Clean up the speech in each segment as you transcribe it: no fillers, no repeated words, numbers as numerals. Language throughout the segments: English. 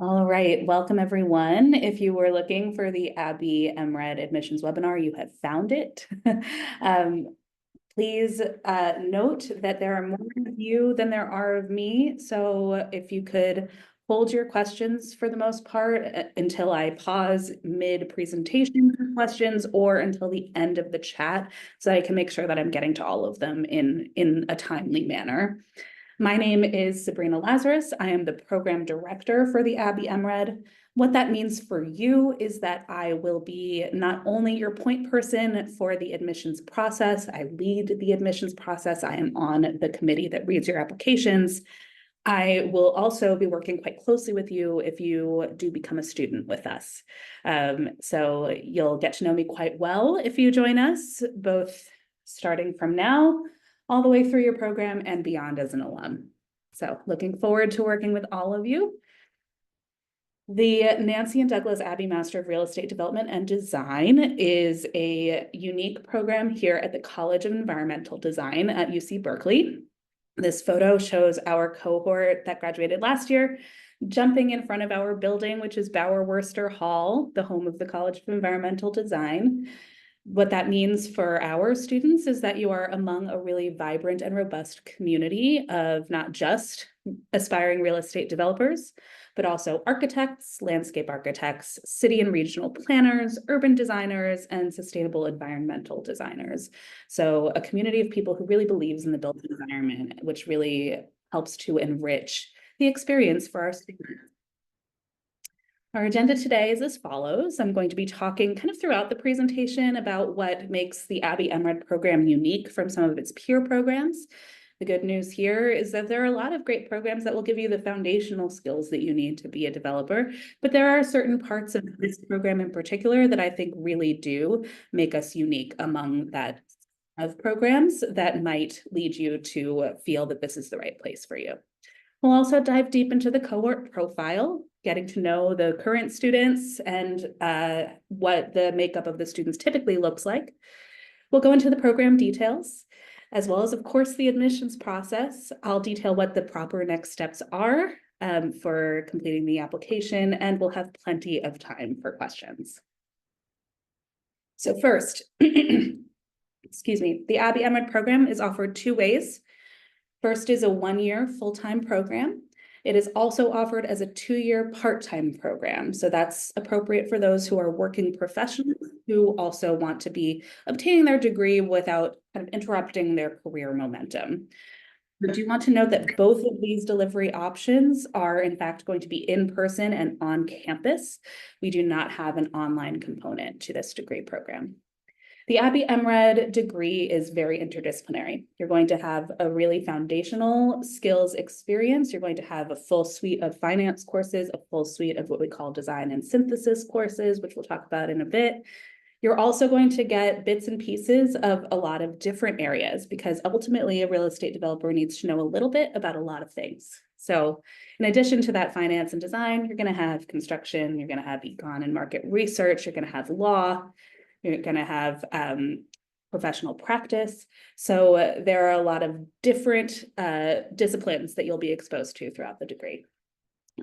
All right, welcome everyone. If you were looking for the Abbey MRED admissions webinar, you have found it. Please note that there are more of you than there are of me. So if you could hold your questions for the most part until I pause mid-presentation for questions or until the end of the chat so I can make sure that I'm getting to all of them in a timely manner. My name is Sabrina Lazarus. I am the program director for the Abbey MRED. What that means for you is that I will be not only your point person for the admissions process, I lead the admissions process. I am on the committee that reads your applications. I will also be working quite closely with you if you do become a student with us. So you'll get to know me quite well if you join us, both starting from now all the way through your program and beyond as an alum. So looking forward to working with all of you. The Nancy and Douglas Abbey Master of Real Estate Development and Design is a unique program here at the College of Environmental Design at UC Berkeley. This photo shows our cohort that graduated last year jumping in front of our building, which is Bauer Worcester Hall, the home of the College of Environmental Design. What that means for our students is that you are among a really vibrant and robust community of not just aspiring real estate developers, but also architects, landscape architects, city and regional planners, urban designers, and sustainable environmental designers. So a community of people who really believes in the built environment, which really helps to enrich the experience for our students. Our agenda today is as follows. I'm going to be talking kind of throughout the presentation about what makes the Abbey MRED program unique from some of its peer programs. The good news here is that there are a lot of great programs that will give you the foundational skills that you need to be a developer, but there are certain parts of this program in particular that I think really do make us unique among that of programs that might lead you to feel that this is the right place for you. We'll also dive deep into the cohort profile, getting to know the current students and what the makeup of the students typically looks like. We'll go into the program details, as well as, of course, the admissions process. I'll detail what the proper next steps are for completing the application, and we'll have plenty of time for questions. So first, excuse me, the Abbey MRED program is offered two ways. First is a one-year full-time program. It is also offered as a two-year part-time program. So that's appropriate for those who are working professionals who also want to be obtaining their degree without kind of interrupting their career momentum. I do want to note that both of these delivery options are in fact going to be in person and on campus. We do not have an online component to this degree program. The Abbey MRED degree is very interdisciplinary. You're going to have a really foundational skills experience. You're going to have a full suite of finance courses, a full suite of what we call design and synthesis courses, which we'll talk about in a bit. You're also going to get bits and pieces of a lot of different areas because ultimately a real estate developer needs to know a little bit about a lot of things. So in addition to that finance and design, you're going to have construction, you're going to have econ and market research, you're going to have law, you're going to have professional practice. So there are a lot of different disciplines that you'll be exposed to throughout the degree.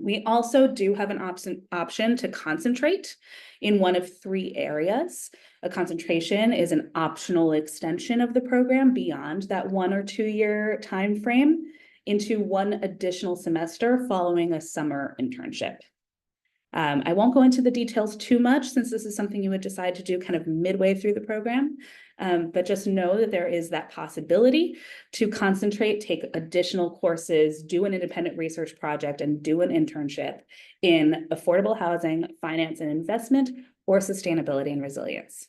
We also do have an option to concentrate in one of three areas. A concentration is an optional extension of the program beyond that 1 or 2 year time frame into one additional semester following a summer internship. I won't go into the details too much since this is something you would decide to do kind of midway through the program, but just know that there is that possibility to concentrate, take additional courses, do an independent research project, and do an internship in affordable housing, finance and investment, or sustainability and resilience.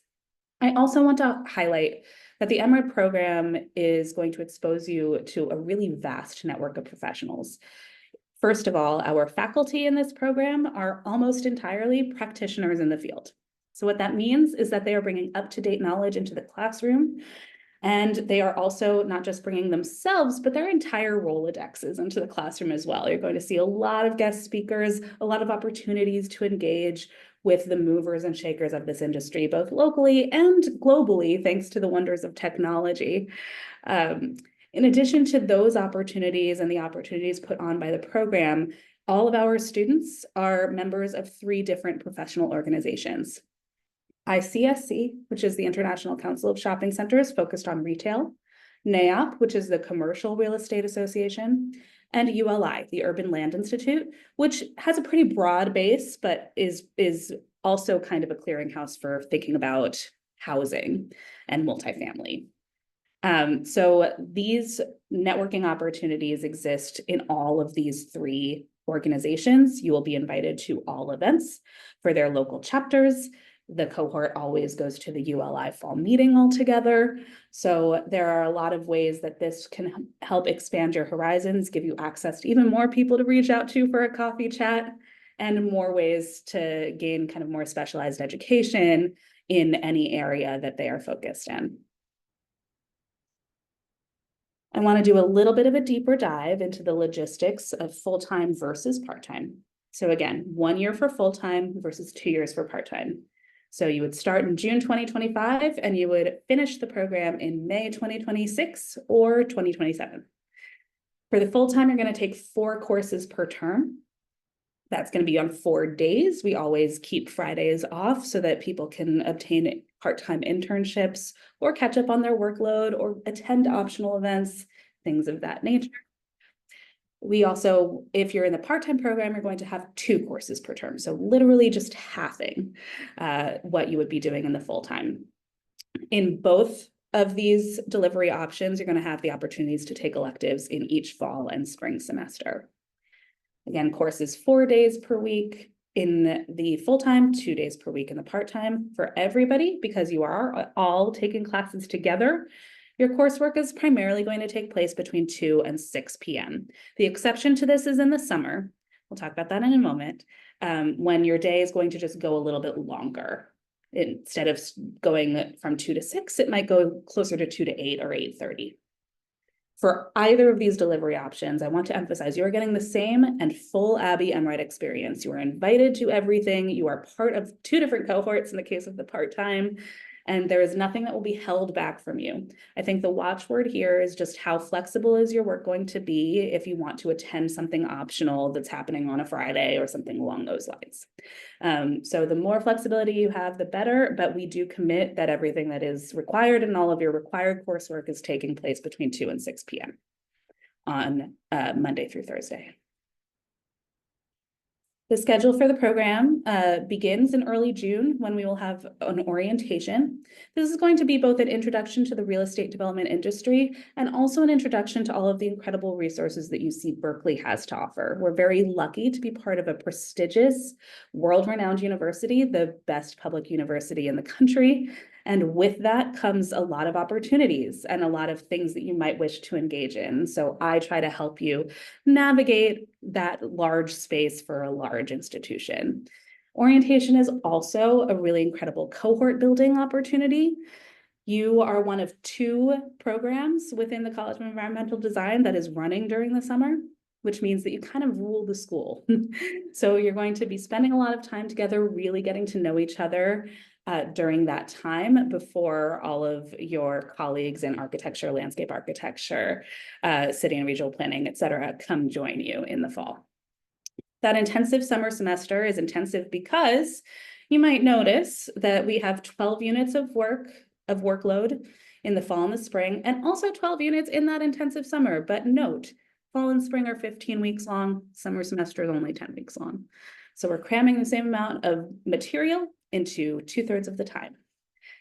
I also want to highlight that the MRED program is going to expose you to a really vast network of professionals. First of all, our faculty in this program are almost entirely practitioners in the field. So what that means is that they are bringing up-to-date knowledge into the classroom, and they are also not just bringing themselves, but their entire Rolodexes into the classroom as well. You're going to see a lot of guest speakers, a lot of opportunities to engage with the movers and shakers of this industry, both locally and globally, thanks to the wonders of technology. In addition to those opportunities and the opportunities put on by the program, all of our students are members of 3 different professional organizations. ICSC, which is the International Council of Shopping Centers focused on retail, NAOP, which is the Commercial Real Estate Association, and ULI, the Urban Land Institute, which has a pretty broad base, but is also kind of a clearinghouse for thinking about housing and multifamily. So these networking opportunities exist in all of these 3 organizations. You will be invited to all events for their local chapters. The cohort always goes to the ULI fall meeting altogether. So there are a lot of ways that this can help expand your horizons, give you access to even more people to reach out to for a coffee chat, and more ways to gain kind of more specialized education in any area that they are focused in. I want to do a little bit of a deeper dive into the logistics of full-time versus part-time. So again, 1 year for full-time versus 2 years for part-time. So you would start in June 2025 and you would finish the program in May 2026 or 2027. For the full-time, you're going to take 4 courses per term. That's going to be on 4 days. We always keep Fridays off so that people can obtain part-time internships or catch up on their workload or attend optional events, things of that nature. We also, if you're in the part-time program, you're going to have 2 courses per term. So literally just halving what you would be doing in the full-time. In both of these delivery options, you're going to have the opportunities to take electives in each fall and spring semester. Again, courses 4 days per week in the full-time, 2 days per week in the part-time for everybody, because you are all taking classes together. Your coursework is primarily going to take place between 2 and 6 p.m. The exception to this is in the summer. We'll talk about that in a moment, when your day is going to just go a little bit longer. Instead of going from 2 to 6, it might go closer to 2 to 8 or 8:30. For either of these delivery options, I want to emphasize you are getting the same and full Abbey MRED experience. You are invited to everything. You are part of 2 different cohorts in the case of the part-time, and there is nothing that will be held back from you. I think the watchword here is just how flexible is your work going to be if you want to attend something optional that's happening on a Friday or something along those lines. So the more flexibility you have, the better, but we do commit that everything that is required and all of your required coursework is taking place between 2 and 6 p.m. on Monday through Thursday. The schedule for the program begins in early June when we will have an orientation. This is going to be both an introduction to the real estate development industry and also an introduction to all of the incredible resources that you see Berkeley has to offer. We're very lucky to be part of a prestigious, world-renowned university, the best public university in the country. And with that comes a lot of opportunities and a lot of things that you might wish to engage in. So I try to help you navigate that large space for a large institution. Orientation is also a really incredible cohort building opportunity. You are one of 2 programs within the College of Environmental Design that is running during the summer, which means that you kind of rule the school. So you're going to be spending a lot of time together, really getting to know each other during that time before all of your colleagues in architecture, landscape architecture, city and regional planning, et cetera, come join you in the fall. That intensive summer semester is intensive because you might notice that we have 12 units of workload in the fall and the spring, and also 12 units in that intensive summer. But note, fall and spring are 15 weeks long, summer semester is only 10 weeks long. So we're cramming the same amount of material into 2/3 of the time.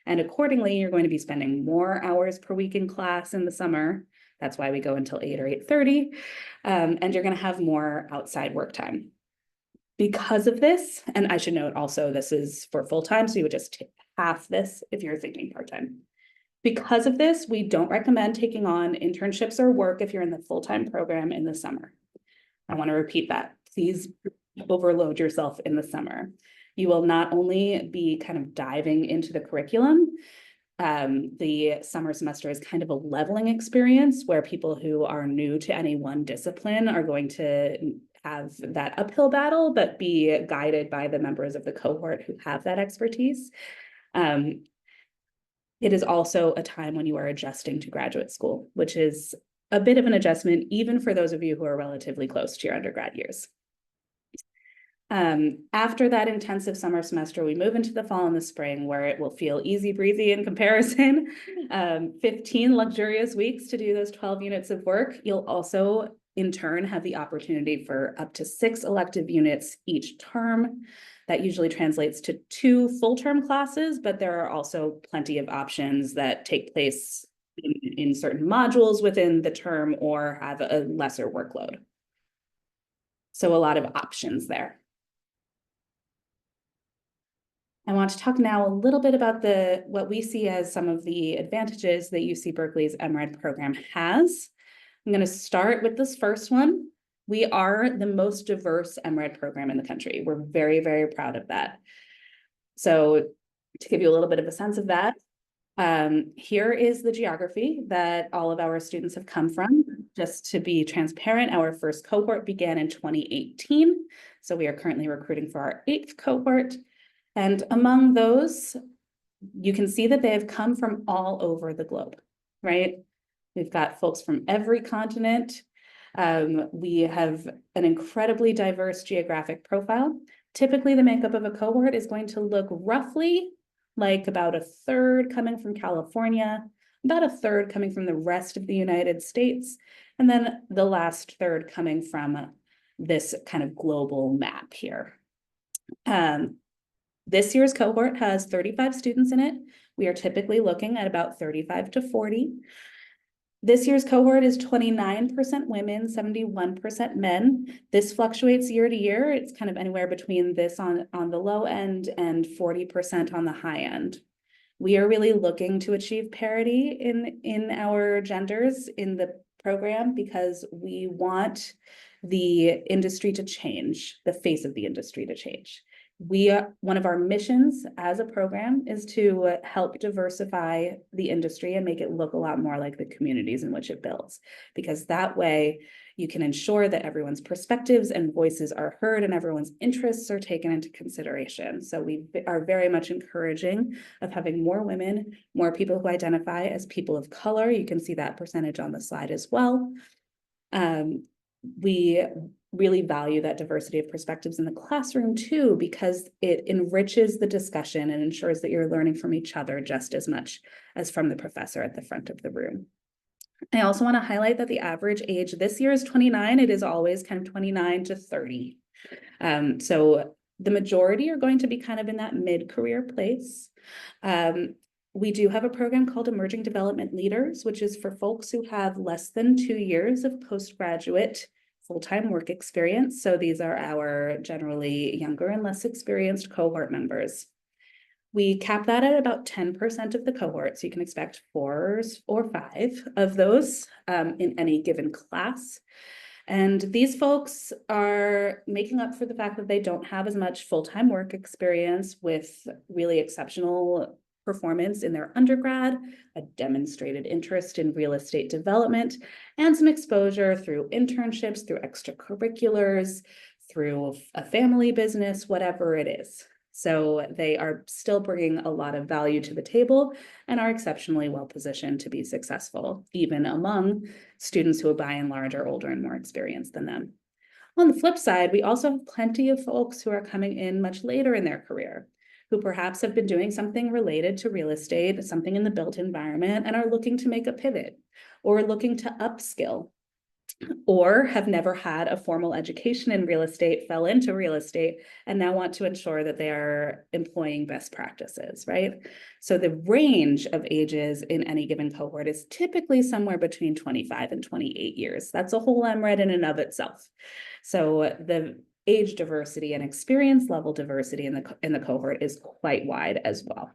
And accordingly, you're going to be spending more hours per week in class in the summer. That's why we go until 8 or 8:30. And you're going to have more outside work time. Because of this, and I should note also, this is for full-time, so you would just take half this if you're thinking part-time. Because of this, we don't recommend taking on internships or work if you're in the full-time program in the summer. I want to repeat that. Please overload yourself in the summer. You will not only be kind of diving into the curriculum, the summer semester is kind of a leveling experience where people who are new to any one discipline are going to have that uphill battle, but be guided by the members of the cohort who have that expertise. It is also a time when you are adjusting to graduate school, which is a bit of an adjustment, even for those of you who are relatively close to your undergrad years. After that intensive summer semester, we move into the fall and the spring where it will feel easy breezy in comparison. 15 luxurious weeks to do those 12 units of work. You'll also in turn have the opportunity for up to 6 elective units each term. That usually translates to 2 full-term classes, but there are also plenty of options that take place in certain modules within the term or have a lesser workload. So a lot of options there. I want to talk now a little bit about what we see as some of the advantages that UC Berkeley's MRED program has. I'm going to start with this first one. We are the most diverse MRED program in the country. We're very, very proud of that. So to give you a little bit of a sense of that, here is the geography that all of our students have come from. Just to be transparent, our first cohort began in 2018. So we are currently recruiting for our 8th cohort. And among those, you can see that they have come from all over the globe, right? We've got folks from every continent. We have an incredibly diverse geographic profile. Typically, the makeup of a cohort is going to look roughly like about a third coming from California, about a third coming from the rest of the United States, and then the last third coming from this kind of global map here. This year's cohort has 35 students in it. We are typically looking at about 35 to 40. This year's cohort is 29% women, 71% men. This fluctuates year to year. It's kind of anywhere between this on the low end and 40% on the high end. We are really looking to achieve parity in our genders in the program because we want the industry to change, the face of the industry to change. One of our missions as a program is to help diversify the industry and make it look a lot more like the communities in which it builds, because that way you can ensure that everyone's perspectives and voices are heard and everyone's interests are taken into consideration. So we are very much encouraging of having more women, more people who identify as people of color. You can see that percentage on the slide as well. We really value that diversity of perspectives in the classroom too, because it enriches the discussion and ensures that you're learning from each other just as much as from the professor at the front of the room. I also want to highlight that the average age this year is 29. It is always kind of 29 to 30. So the majority are going to be kind of in that mid-career place. We do have a program called Emerging Development Leaders, which is for folks who have less than 2 years of postgraduate full-time work experience. So these are our generally younger and less experienced cohort members. We cap that at about 10% of the cohort. So you can expect 4 or 5 of those in any given class. And these folks are making up for the fact that they don't have as much full-time work experience with really exceptional performance in their undergrad, a demonstrated interest in real estate development, and some exposure through internships, through extracurriculars, through a family business, whatever it is. So they are still bringing a lot of value to the table and are exceptionally well positioned to be successful, even among students who by and large are older and more experienced than them. On the flip side, we also have plenty of folks who are coming in much later in their career, who perhaps have been doing something related to real estate, something in the built environment, and are looking to make a pivot or looking to upskill, or have never had a formal education in real estate, fell into real estate, and now want to ensure that they are employing best practices, right? So the range of ages in any given cohort is typically somewhere between 25 and 28 years. That's a whole MRED in and of itself. So the age diversity and experience level diversity in the cohort is quite wide as well.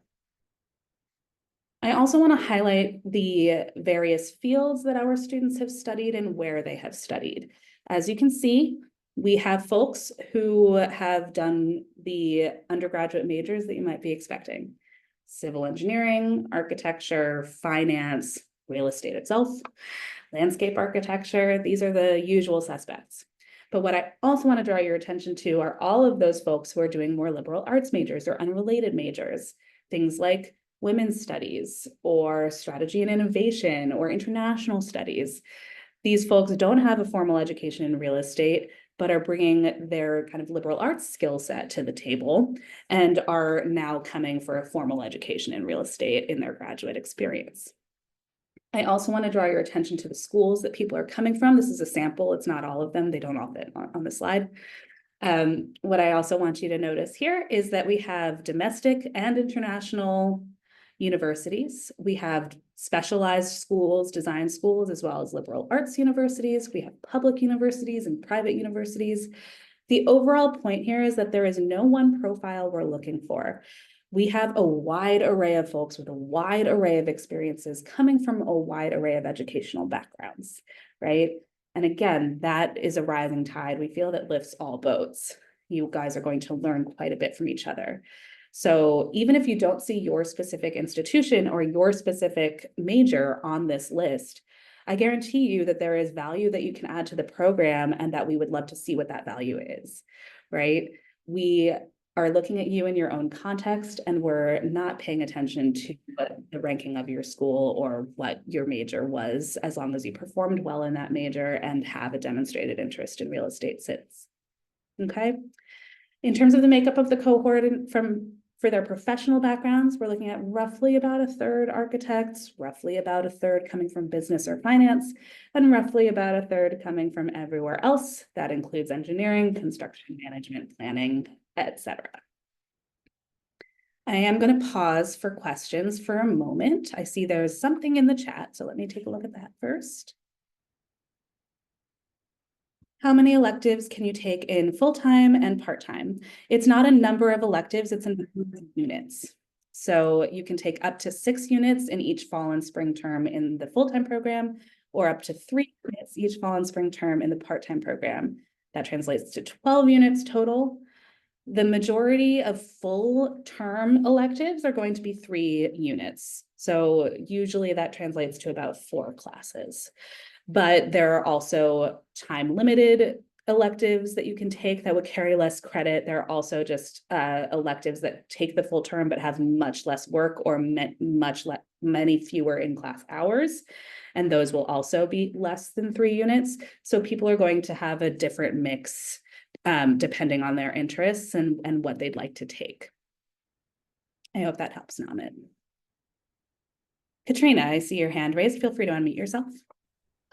I also want to highlight the various fields that our students have studied and where they have studied. As you can see, we have folks who have done the undergraduate majors that you might be expecting: civil engineering, architecture, finance, real estate itself, landscape architecture. These are the usual suspects. But what I also want to draw your attention to are all of those folks who are doing more liberal arts majors or unrelated majors, things like women's studies or strategy and innovation or international studies. These folks don't have a formal education in real estate. but are bringing their kind of liberal arts skill set to the table and are now coming for a formal education in real estate in their graduate experience. I also want to draw your attention to the schools that people are coming from. This is a sample. It's not all of them. They don't all fit on the slide. What I also want you to notice here is that we have domestic and international universities. We have specialized schools, design schools, as well as liberal arts universities. We have public universities and private universities. The overall point here is that there is no one profile we're looking for. We have a wide array of folks with a wide array of experiences coming from a wide array of educational backgrounds, right? And again, that is a rising tide. We feel that lifts all boats. You guys are going to learn quite a bit from each other. So even if you don't see your specific institution or your specific major on this list, I guarantee you that there is value that you can add to the program and that we would love to see what that value is, right? We are looking at you in your own context, and we're not paying attention to what the ranking of your school or what your major was, as long as you performed well in that major and have a demonstrated interest in real estate since. Okay. In terms of the makeup of the cohort for their professional backgrounds, we're looking at roughly about a third architects, roughly about a third coming from business or finance, and roughly about a third coming from everywhere else. That includes engineering, construction management, planning, etc. I am going to pause for questions for a moment. I see there's something in the chat, so let me take a look at that first. How many electives can you take in full-time and part-time? It's not a number of electives, it's a number of units. So you can take up to 6 units in each fall and spring term in the full-time program, or up to 3 units each fall and spring term in the part-time program. That translates to 12 units total. The majority of full-term electives are going to be 3 units. So usually that translates to about 4 classes. But there are also time-limited electives that you can take that would carry less credit. There are also just electives that take the full term but have much less work or many fewer in-class hours. And those will also be less than 3 units. So people are going to have a different mix depending on their interests and what they'd like to take. I hope that helps, Namit. Katrina, I see your hand raised. Feel free to unmute yourself.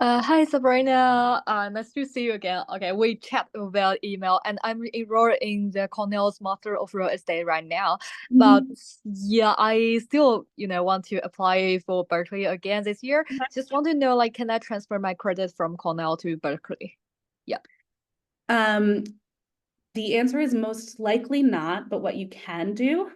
Hi, Sabrina. Nice to see you again. Okay, we chat via email, and I'm enrolled in the Cornell's Master of Real Estate right now. But yeah, I still, want to apply for Berkeley again this year. Just want to know, can I transfer my credits from Cornell to Berkeley? Yeah. The answer is most likely not, but what you can do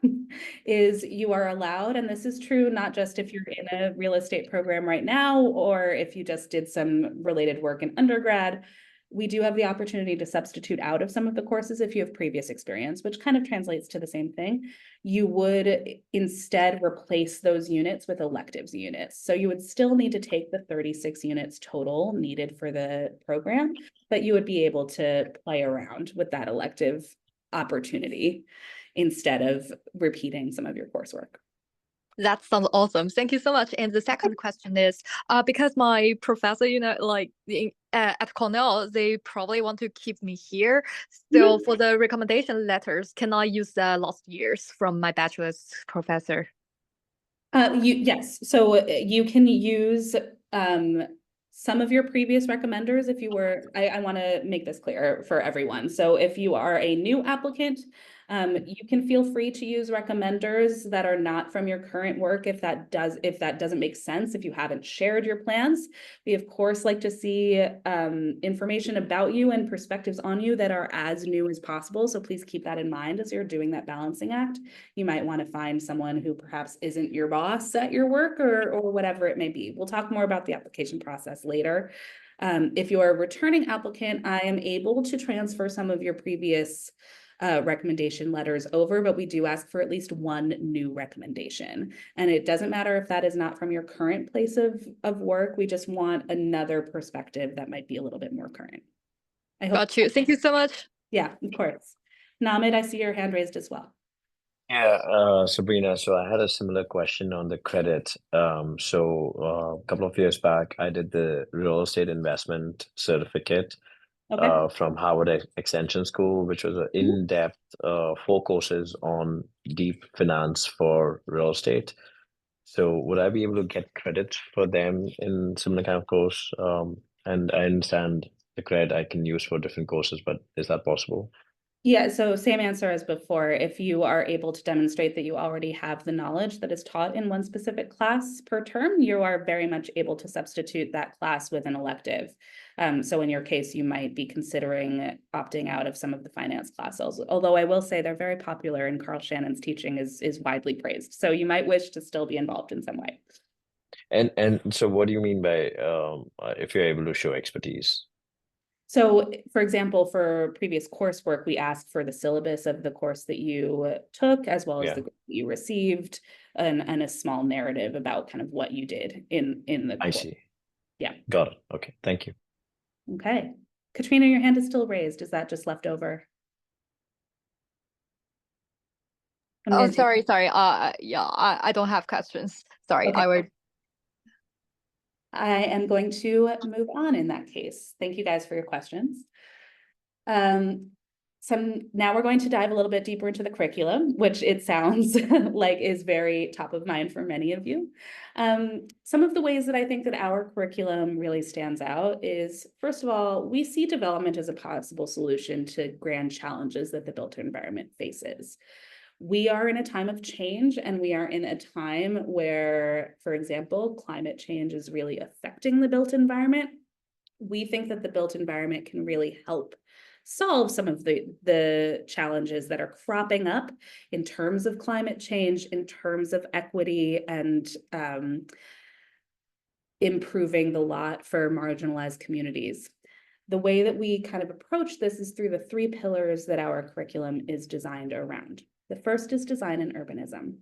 is you are allowed, and this is true not just if you're in a real estate program right now, or if you just did some related work in undergrad, we do have the opportunity to substitute out of some of the courses if you have previous experience, which kind of translates to the same thing. You would instead replace those units with electives units. So you would still need to take the 36 units total needed for the program, but you would be able to play around with that elective opportunity instead of repeating some of your coursework. That sounds awesome. Thank you so much. And the second question is, because my professor, at Cornell, they probably want to keep me here. So for the recommendation letters, can I use the last years from my bachelor's professor? Yes. So you can use some of your previous recommenders if you were, I want to make this clear for everyone. So if you are a new applicant, you can feel free to use recommenders that are not from your current work if that doesn't make sense, if you haven't shared your plans. We of course like to see information about you and perspectives on you that are as new as possible. So please keep that in mind as you're doing that balancing act. You might want to find someone who perhaps isn't your boss at your work or whatever it may be. We'll talk more about the application process later. If you're a returning applicant, I am able to transfer some of your previous recommendation letters over, but we do ask for at least 1 new recommendation. And it doesn't matter if that is not from your current place of work. We just want another perspective that might be a little bit more current. I hope. Got you. Thank you so much. Yeah, of course. Namit, I see your hand raised as well. Yeah, Sabrina, so I had a similar question on the credit. So a couple of years back, I did the real estate investment certificate. Okay. from Harvard Extension School, which was an in-depth 4 courses on deep finance for real estate. So would I be able to get credit for them in similar kind of course? And I understand the credit I can use for different courses, but is that possible? Yeah, so same answer as before. If you are able to demonstrate that you already have the knowledge that is taught in one specific class per term, you are very much able to substitute that class with an elective. So in your case, you might be considering opting out of some of the finance classes, although I will say they're very popular and Carl Shannon's teaching is widely praised. So you might wish to still be involved in some way. And so what do you mean by if you're able to show expertise? So, for example, for previous coursework, we asked for the syllabus of the course that you took, as well as the Yeah, grade that you received, and a small narrative about kind of what you did in the I course. see. Yeah. Got it. Okay, thank you. Okay. Katrina, your hand is still raised. Is that just left over? I'm Oh, gonna take. sorry. Yeah, I don't have questions. Sorry, Okay. I will. I am going to move on in that case. Thank you guys for your questions. Now we're going to dive a little bit deeper into the curriculum, which it sounds like is very top of mind for many of you. Some of the ways that I think that our curriculum really stands out is, first of all, we see development as a possible solution to grand challenges that the built environment faces. We are in a time of change, and we are in a time where, for example, climate change is really affecting the built environment. We think that the built environment can really help solve some of the challenges that are cropping up in terms of climate change, in terms of equity, and improving the lot for marginalized communities. The way that we kind of approach this is through the 3 pillars that our curriculum is designed around. The first is design and urbanism.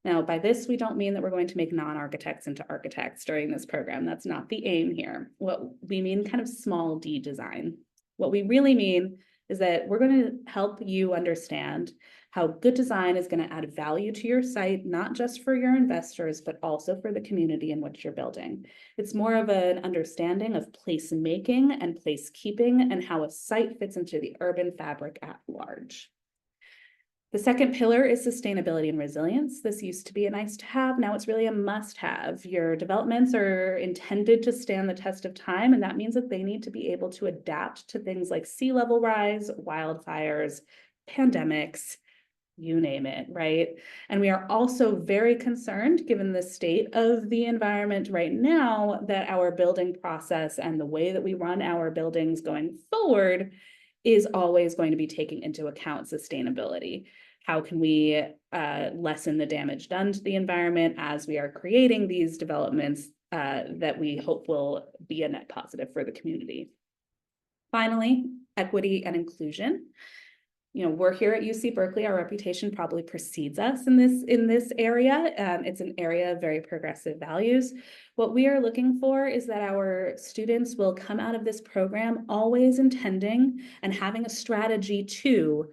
Now, by this, we don't mean that we're going to make non-architects into architects during this program. That's not the aim here. What we mean kind of small d design. What we really mean is that we're going to help you understand how good design is going to add value to your site, not just for your investors, but also for the community in which you're building. It's more of an understanding of placemaking and placekeeping and how a site fits into the urban fabric at large. The second pillar is sustainability and resilience. This used to be a nice to have. Now it's really a must have. Your developments are intended to stand the test of time, and that means that they need to be able to adapt to things like sea level rise, wildfires, pandemics, you name it, right? And we are also very concerned, given the state of the environment right now, that our building process and the way that we run our buildings going forward is always going to be taking into account sustainability. How can we lessen the damage done to the environment as we are creating these developments that we hope will be a net positive for the community? Finally, equity and inclusion. You know, we're here at UC Berkeley. Our reputation probably precedes us in this area. It's an area of very progressive values. What we are looking for is that our students will come out of this program always intending and having a strategy to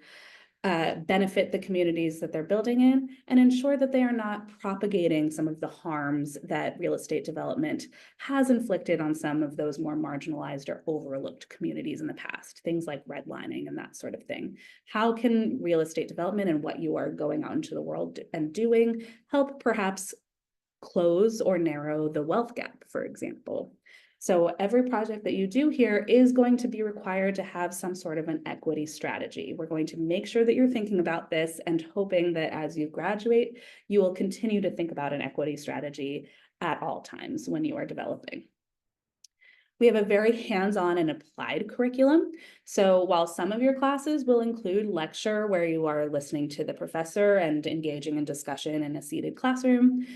benefit the communities that they're building in and ensure that they are not propagating some of the harms that real estate development has inflicted on some of those more marginalized or overlooked communities in the past, things like redlining and that sort of thing. How can real estate development and what you are going out into the world and doing help perhaps close or narrow the wealth gap, for example? So every project that you do here is going to be required to have some sort of an equity strategy. We're going to make sure that you're thinking about this and hoping that as you graduate, you will continue to think about an equity strategy at all times when you are developing. We have a very hands-on and applied curriculum. So while some of your classes will include lecture where you are listening to the professor and engaging in discussion in a seated classroom,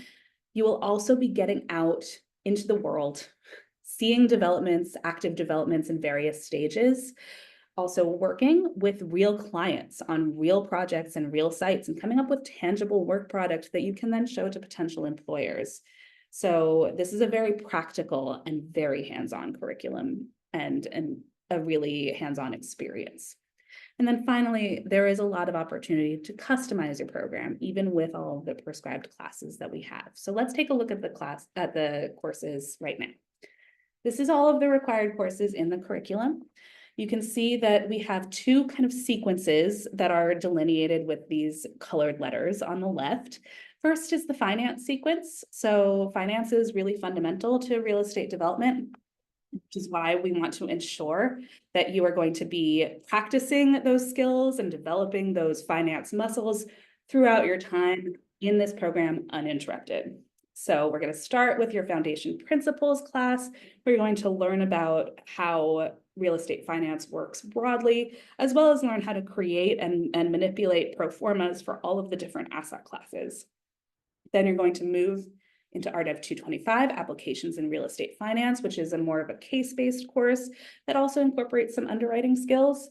you will also be getting out into the world, seeing developments, active developments in various stages, also working with real clients on real projects and real sites and coming up with tangible work product that you can then show to potential employers. So this is a very practical and very hands-on curriculum and a really hands-on experience. And then finally, there is a lot of opportunity to customize your program, even with all of the prescribed classes that we have. So let's take a look at the courses right now. This is all of the required courses in the curriculum. you can see that we have two kind of sequences that are delineated with these colored letters on the left. First is the finance sequence. So finance is really fundamental to real estate development, which is why we want to ensure that you are going to be practicing those skills and developing those finance muscles throughout your time in this program uninterrupted. So we're going to start with your foundation principles class, where you're going to learn about how real estate finance works broadly, as well as learn how to create and manipulate pro formas for all of the different asset classes. Then you're going to move into RDEV 225, Applications in Real Estate Finance, which is a more of a case-based course that also incorporates some underwriting skills,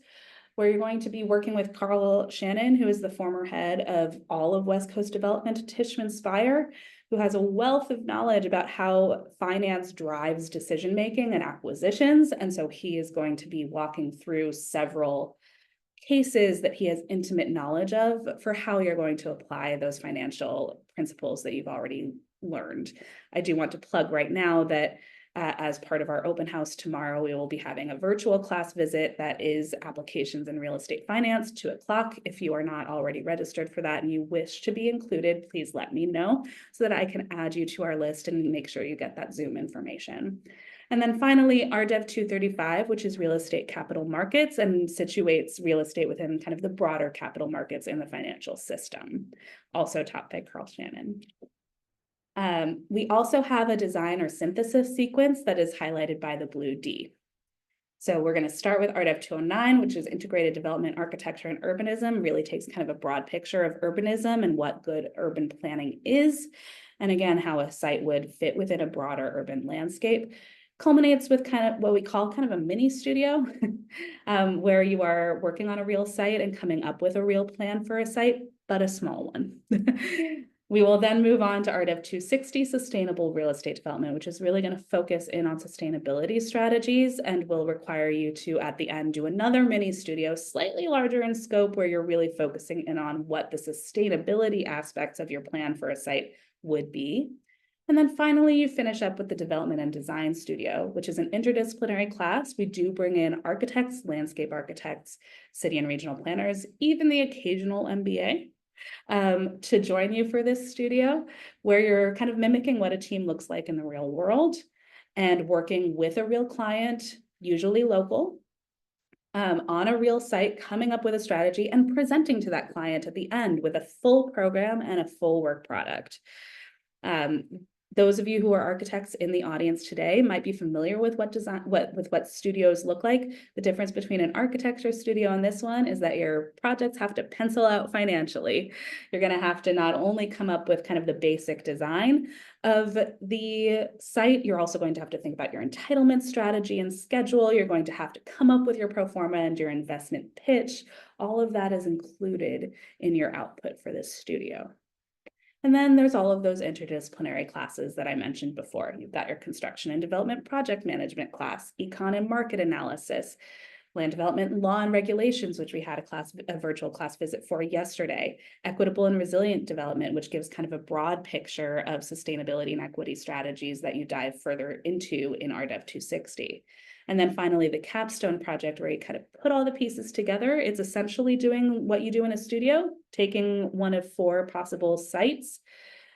where you're going to be working with Carl Shannon, who is the former head of all of West Coast Development at Tishman Speyer, who has a wealth of knowledge about how finance drives decision-making and acquisitions. And so he is going to be walking through several cases that he has intimate knowledge of for how you're going to apply those financial principles that you've already learned. I do want to plug right now that as part of our open house tomorrow, we will be having a virtual class visit that is Applications in Real Estate Finance, 2 o'clock. If you are not already registered for that and you wish to be included, please let me know so that I can add you to our list and make sure you get that Zoom information. And then finally, RDEV 235, which is Real Estate Capital Markets and situates real estate within kind of the broader capital markets in the financial system, also taught by Carl Shannon. We also have a design or synthesis sequence that is highlighted by the blue D. So we're going to start with RDEV 209, which is Integrated Development, Architecture, and Urbanism, really takes kind of a broad picture of urbanism and what good urban planning is, and again, how a site would fit within a broader urban landscape. Culminates with kind of what we call kind of a mini studio, where you are working on a real site and coming up with a real plan for a site, but a small one. We will then move on to RDEV 260, Sustainable Real Estate Development, which is really going to focus in on sustainability strategies and will require you to, at the end, do another mini studio, slightly larger in scope, where you're really focusing in on what the sustainability aspects of your plan for a site would be. And then finally, you finish up with the Development and Design Studio, which is an interdisciplinary class. We do bring in architects, landscape architects, city and regional planners, even the occasional MBA. To join you for this studio, where you're kind of mimicking what a team looks like in the real world and working with a real client, usually local, on a real site, coming up with a strategy and presenting to that client at the end with a full program and a full work product. Those of you who are architects in the audience today might be familiar with what studios look like. The difference between an architecture studio and this one is that your projects have to pencil out financially. You're going to have to not only come up with kind of the basic design of the site, you're also going to have to think about your entitlement strategy and schedule. You're going to have to come up with your pro forma and your investment pitch. All of that is included in your output for this studio. And then there's all of those interdisciplinary classes that I mentioned before. You've got your construction and development project management class, econ and market analysis, land development law and regulations, which we had a virtual class visit for yesterday, equitable and resilient development, which gives kind of a broad picture of sustainability and equity strategies that you dive further into in RDEV 260. And then finally, the capstone project, where you kind of put all the pieces together. It's essentially doing what you do in a studio, taking one of 4 possible sites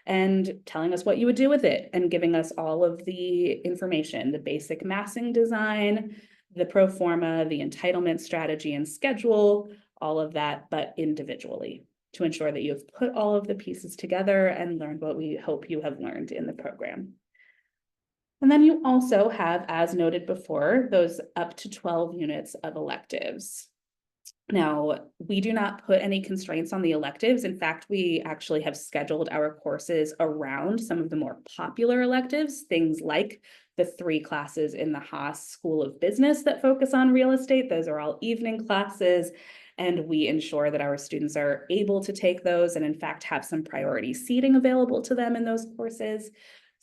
and telling us what you would do with it and giving us all of the information, the basic massing design, the pro forma, the entitlement strategy and schedule, all of that, but individually, to ensure that you have put all of the pieces together and learned what we hope you have learned in the program. And then you also have, as noted before, those up to 12 units of electives. Now, we do not put any constraints on the electives. In fact, we actually have scheduled our courses around some of the more popular electives, things like the 3 classes in the Haas School of Business that focus on real estate. Those are all evening classes, and we ensure that our students are able to take those and in fact have some priority seating available to them in those courses.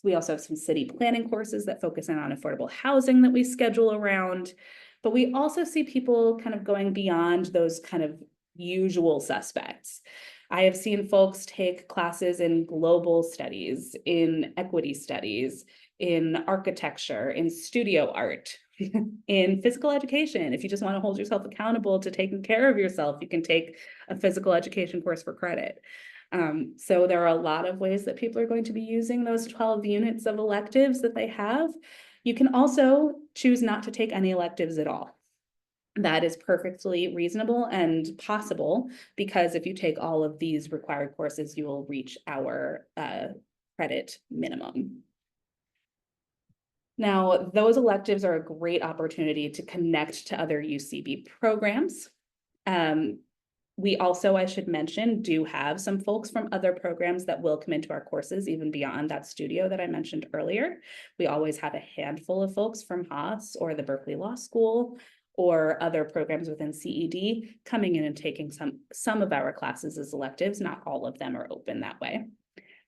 We also have some city planning courses that focus in on affordable housing that we schedule around. But we also see people kind of going beyond those kind of usual suspects. I have seen folks take classes in global studies, in equity studies, in architecture, in studio art, In physical education, if you just want to hold yourself accountable to taking care of yourself, you can take a physical education course for credit. So there are a lot of ways that people are going to be using those 12 units of electives that they have. You can also choose not to take any electives at all. That is perfectly reasonable and possible, because if you take all of these required courses, you will reach our credit minimum. Now, those electives are a great opportunity to connect to other UCB programs. We also, I should mention, do have some folks from other programs that will come into our courses, even beyond that studio that I mentioned earlier. We always have a handful of folks from Haas or the Berkeley Law School or other programs within CED coming in and taking some of our classes as electives. Not all of them are open that way.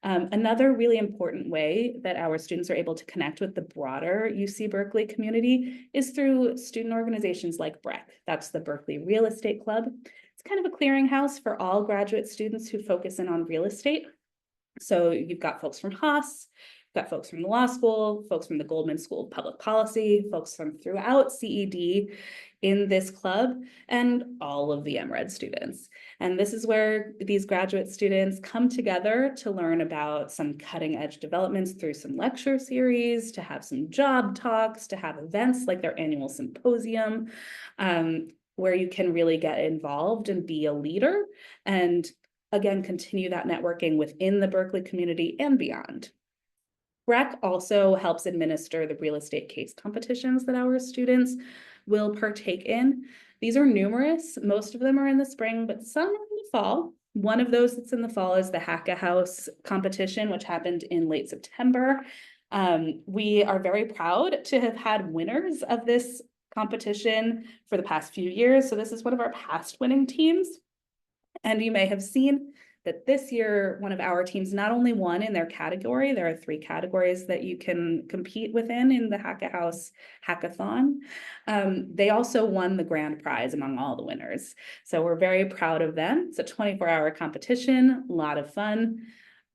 Another really important way that our students are able to connect with the broader UC Berkeley community is through student organizations like BREC. That's the Berkeley Real Estate Club. It's kind of a clearinghouse for all graduate students who focus in on real estate. So you've got folks from Haas, you've got folks from the law school, folks from the Goldman School of Public Policy, folks from throughout CED in this club, and all of the MRED students. And this is where these graduate students come together to learn about some cutting edge developments through some lecture series, to have some job talks, to have events like their annual symposium, where you can really get involved and be a leader, and again, continue that networking within the Berkeley community and beyond. BREC also helps administer the real estate case competitions that our students will partake in. These are numerous. Most of them are in the spring, but some are in the fall. One of those that's in the fall is the Hack a House competition, which happened in late September. We are very proud to have had winners of this competition for the past few years. So this is one of our past winning teams. And you may have seen that this year, one of our teams not only won in their category, there are 3 categories that you can compete within in the Hack a House hackathon. They also won the grand prize among all the winners. So we're very proud of them. It's a 24-hour competition, a lot of fun,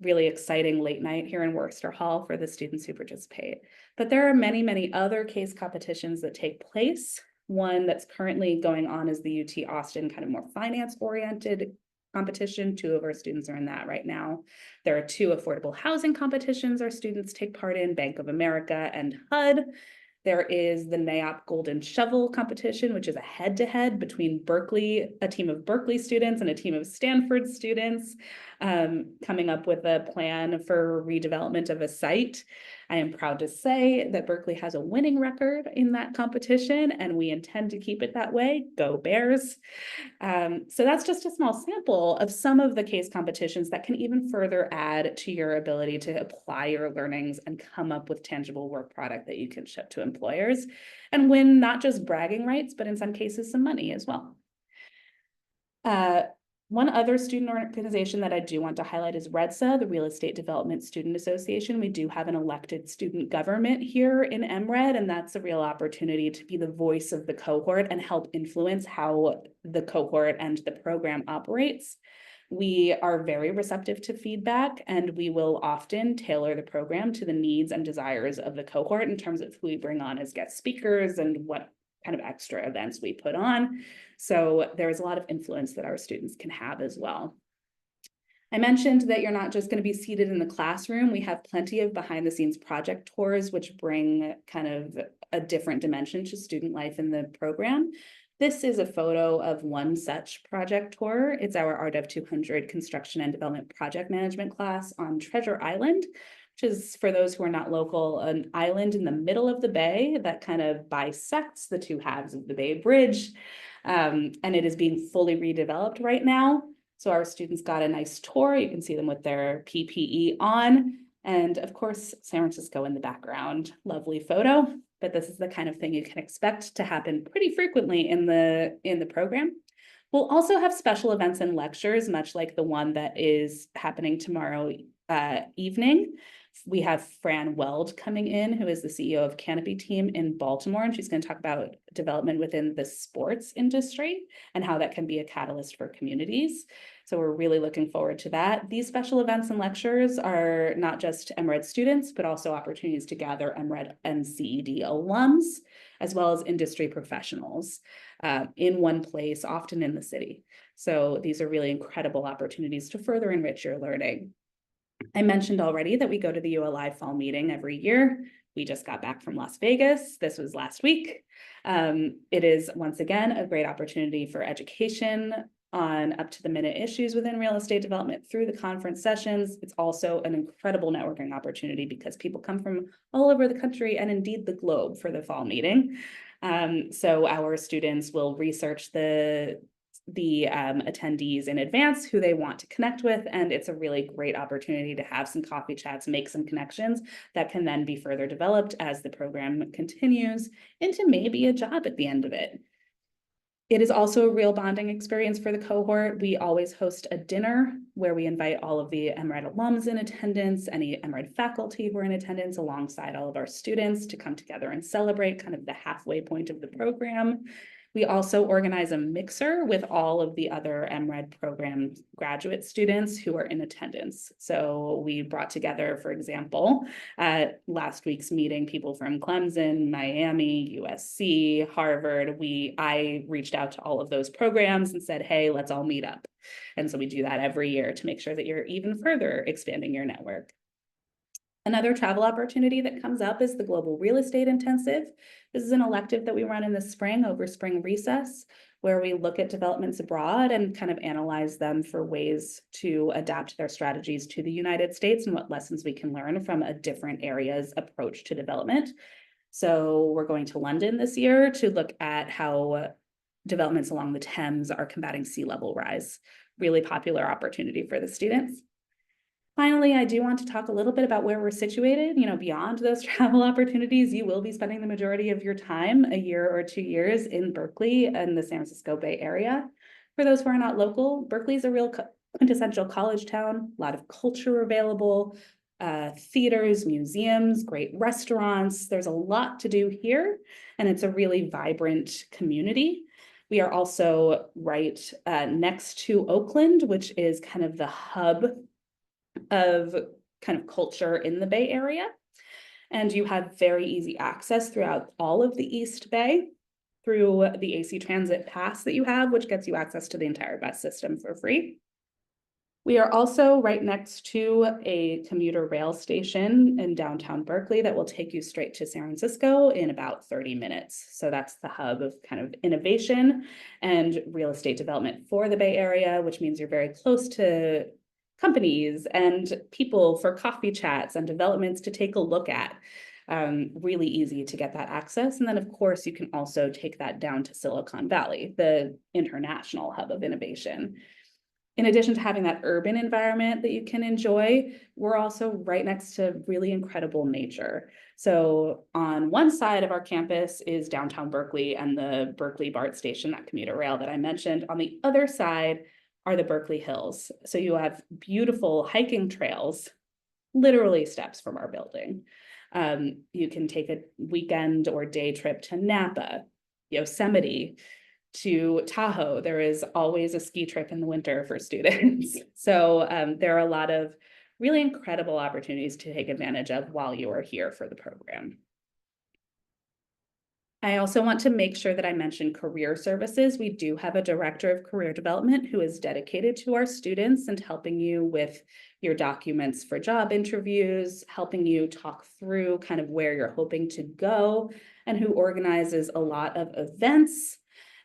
really exciting late night here in Worcester Hall for the students who participate. But there are many, many other case competitions that take place. One that's currently going on is the UT Austin kind of more finance-oriented competition. 2 of our students are in that right now. There are 2 affordable housing competitions our students take part in, Bank of America and HUD. There is the NAIOP Golden Shovel competition, which is a head-to-head between a team of Berkeley students and a team of Stanford students, coming up with a plan for redevelopment of a site. I am proud to say that Berkeley has a winning record in that competition, and we intend to keep it that way. Go Bears. So that's just a small sample of some of the case competitions that can even further add to your ability to apply your learnings and come up with tangible work product that you can ship to employers and win not just bragging rights, but in some cases some money as well. One other student organization that I do want to highlight is REDSA, the Real Estate Development Student Association. We do have an elected student government here in MRED, and that's a real opportunity to be the voice of the cohort and help influence how the cohort and the program operates. We are very receptive to feedback, and we will often tailor the program to the needs and desires of the cohort in terms of who we bring on as guest speakers and what kind of extra events we put on. So there's a lot of influence that our students can have as well. I mentioned that you're not just going to be seated in the classroom. We have plenty of behind the scenes project tours, which bring kind of a different dimension to student life in the program. This is a photo of one such project tour. It's our RDEV 200 Construction and Development Project Management class on Treasure Island, which is, for those who are not local, an island in the middle of the bay that kind of bisects the 2 halves of the Bay Bridge. And it is being fully redeveloped right now. So our students got a nice tour. You can see them with their PPE on. And of course, San Francisco in the background. Lovely photo. But this is the kind of thing you can expect to happen pretty frequently in the program. We'll also have special events and lectures, much like the one that is happening tomorrow evening. We have Fran Weld coming in, who is the CEO of Canopy Team in Baltimore, and she's going to talk about development within the sports industry and how that can be a catalyst for communities. So we're really looking forward to that. These special events and lectures are not just MRED students, but also opportunities to gather MRED and CED alums. as well as industry professionals in one place, often in the city. So these are really incredible opportunities to further enrich your learning. I mentioned already that we go to the ULI fall meeting every year. We just got back from Las Vegas. This was last week. It is once again a great opportunity for education on up-to-the-minute issues within real estate development through the conference sessions. It's also an incredible networking opportunity because people come from all over the country and indeed the globe for the fall meeting. So our students will research the attendees in advance, who they want to connect with, and it's a really great opportunity to have some coffee chats, make some connections that can then be further developed as the program continues into maybe a job at the end of it. It is also a real bonding experience for the cohort. We always host a dinner where we invite all of the MRED alums in attendance, any MRED faculty who are in attendance alongside all of our students to come together and celebrate kind of the halfway point of the program. We also organize a mixer with all of the other MRED program graduate students who are in attendance. So we brought together, for example, at last week's meeting, people from Clemson, Miami, USC, Harvard. I reached out to all of those programs and said, hey, let's all meet up. And so we do that every year to make sure that you're even further expanding your network. Another travel opportunity that comes up is the Global Real Estate Intensive. This is an elective that we run in the spring over spring recess, where we look at developments abroad and kind of analyze them for ways to adapt their strategies to the United States and what lessons we can learn from a different area's approach to development. So we're going to London this year to look at how developments along the Thames are combating sea level rise. Really popular opportunity for the students. Finally, I do want to talk a little bit about where we're situated. Beyond those travel opportunities, you will be spending the majority of your time, a year or 2 years, in Berkeley and the San Francisco Bay Area. For those who are not local, Berkeley is a real quintessential college town, a lot of culture available, theaters, museums, great restaurants. There's a lot to do here, and it's a really vibrant community. We are also right next to Oakland, which is kind of the hub of kind of culture in the Bay Area. And you have very easy access throughout all of the East Bay through the AC Transit Pass that you have, which gets you access to the entire bus system for free. We are also right next to a commuter rail station in downtown Berkeley that will take you straight to San Francisco in about 30 minutes. So that's the hub of kind of innovation and real estate development for the Bay Area, which means you're very close to companies and people for coffee chats and developments to take a look at. Really easy to get that access. And then, of course, you can also take that down to Silicon Valley, the international hub of innovation. In addition to having that urban environment that you can enjoy, we're also right next to really incredible nature. So on one side of our campus is downtown Berkeley and the Berkeley BART station, that commuter rail that I mentioned. On the other side are the Berkeley Hills. So you have beautiful hiking trails, literally steps from our building. You can take a weekend or day trip to Napa, Yosemite, to Tahoe. There is always a ski trip in the winter for students. So there are a lot of really incredible opportunities to take advantage of while you are here for the program. I also want to make sure that I mention career services. We do have a director of career development who is dedicated to our students and helping you with your documents for job interviews, helping you talk through kind of where you're hoping to go, and who organizes a lot of events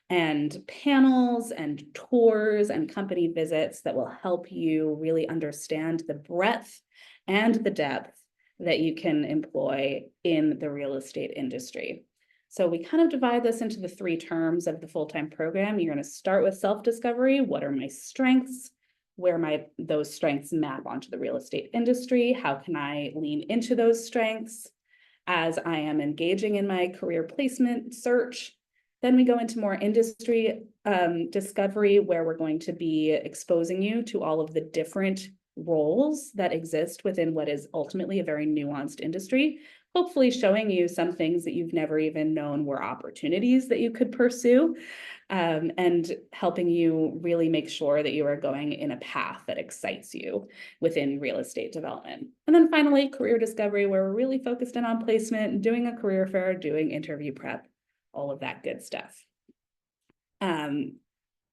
and panels and tours and company visits that will help you really understand the breadth and the depth that you can employ in the real estate industry. So we kind of divide this into the 3 terms of the full-time program. You're going to start with self-discovery. What are my strengths? Where might those strengths map onto the real estate industry? How can I lean into those strengths as I am engaging in my career placement search? Then we go into more industry discovery, where we're going to be exposing you to all of the different roles that exist within what is ultimately a very nuanced industry, hopefully showing you some things that you've never even known were opportunities that you could pursue, and helping you really make sure that you are going in a path that excites you within real estate development. And then finally, career discovery, where we're really focused in on placement, doing a career fair, doing interview prep. all of that good stuff.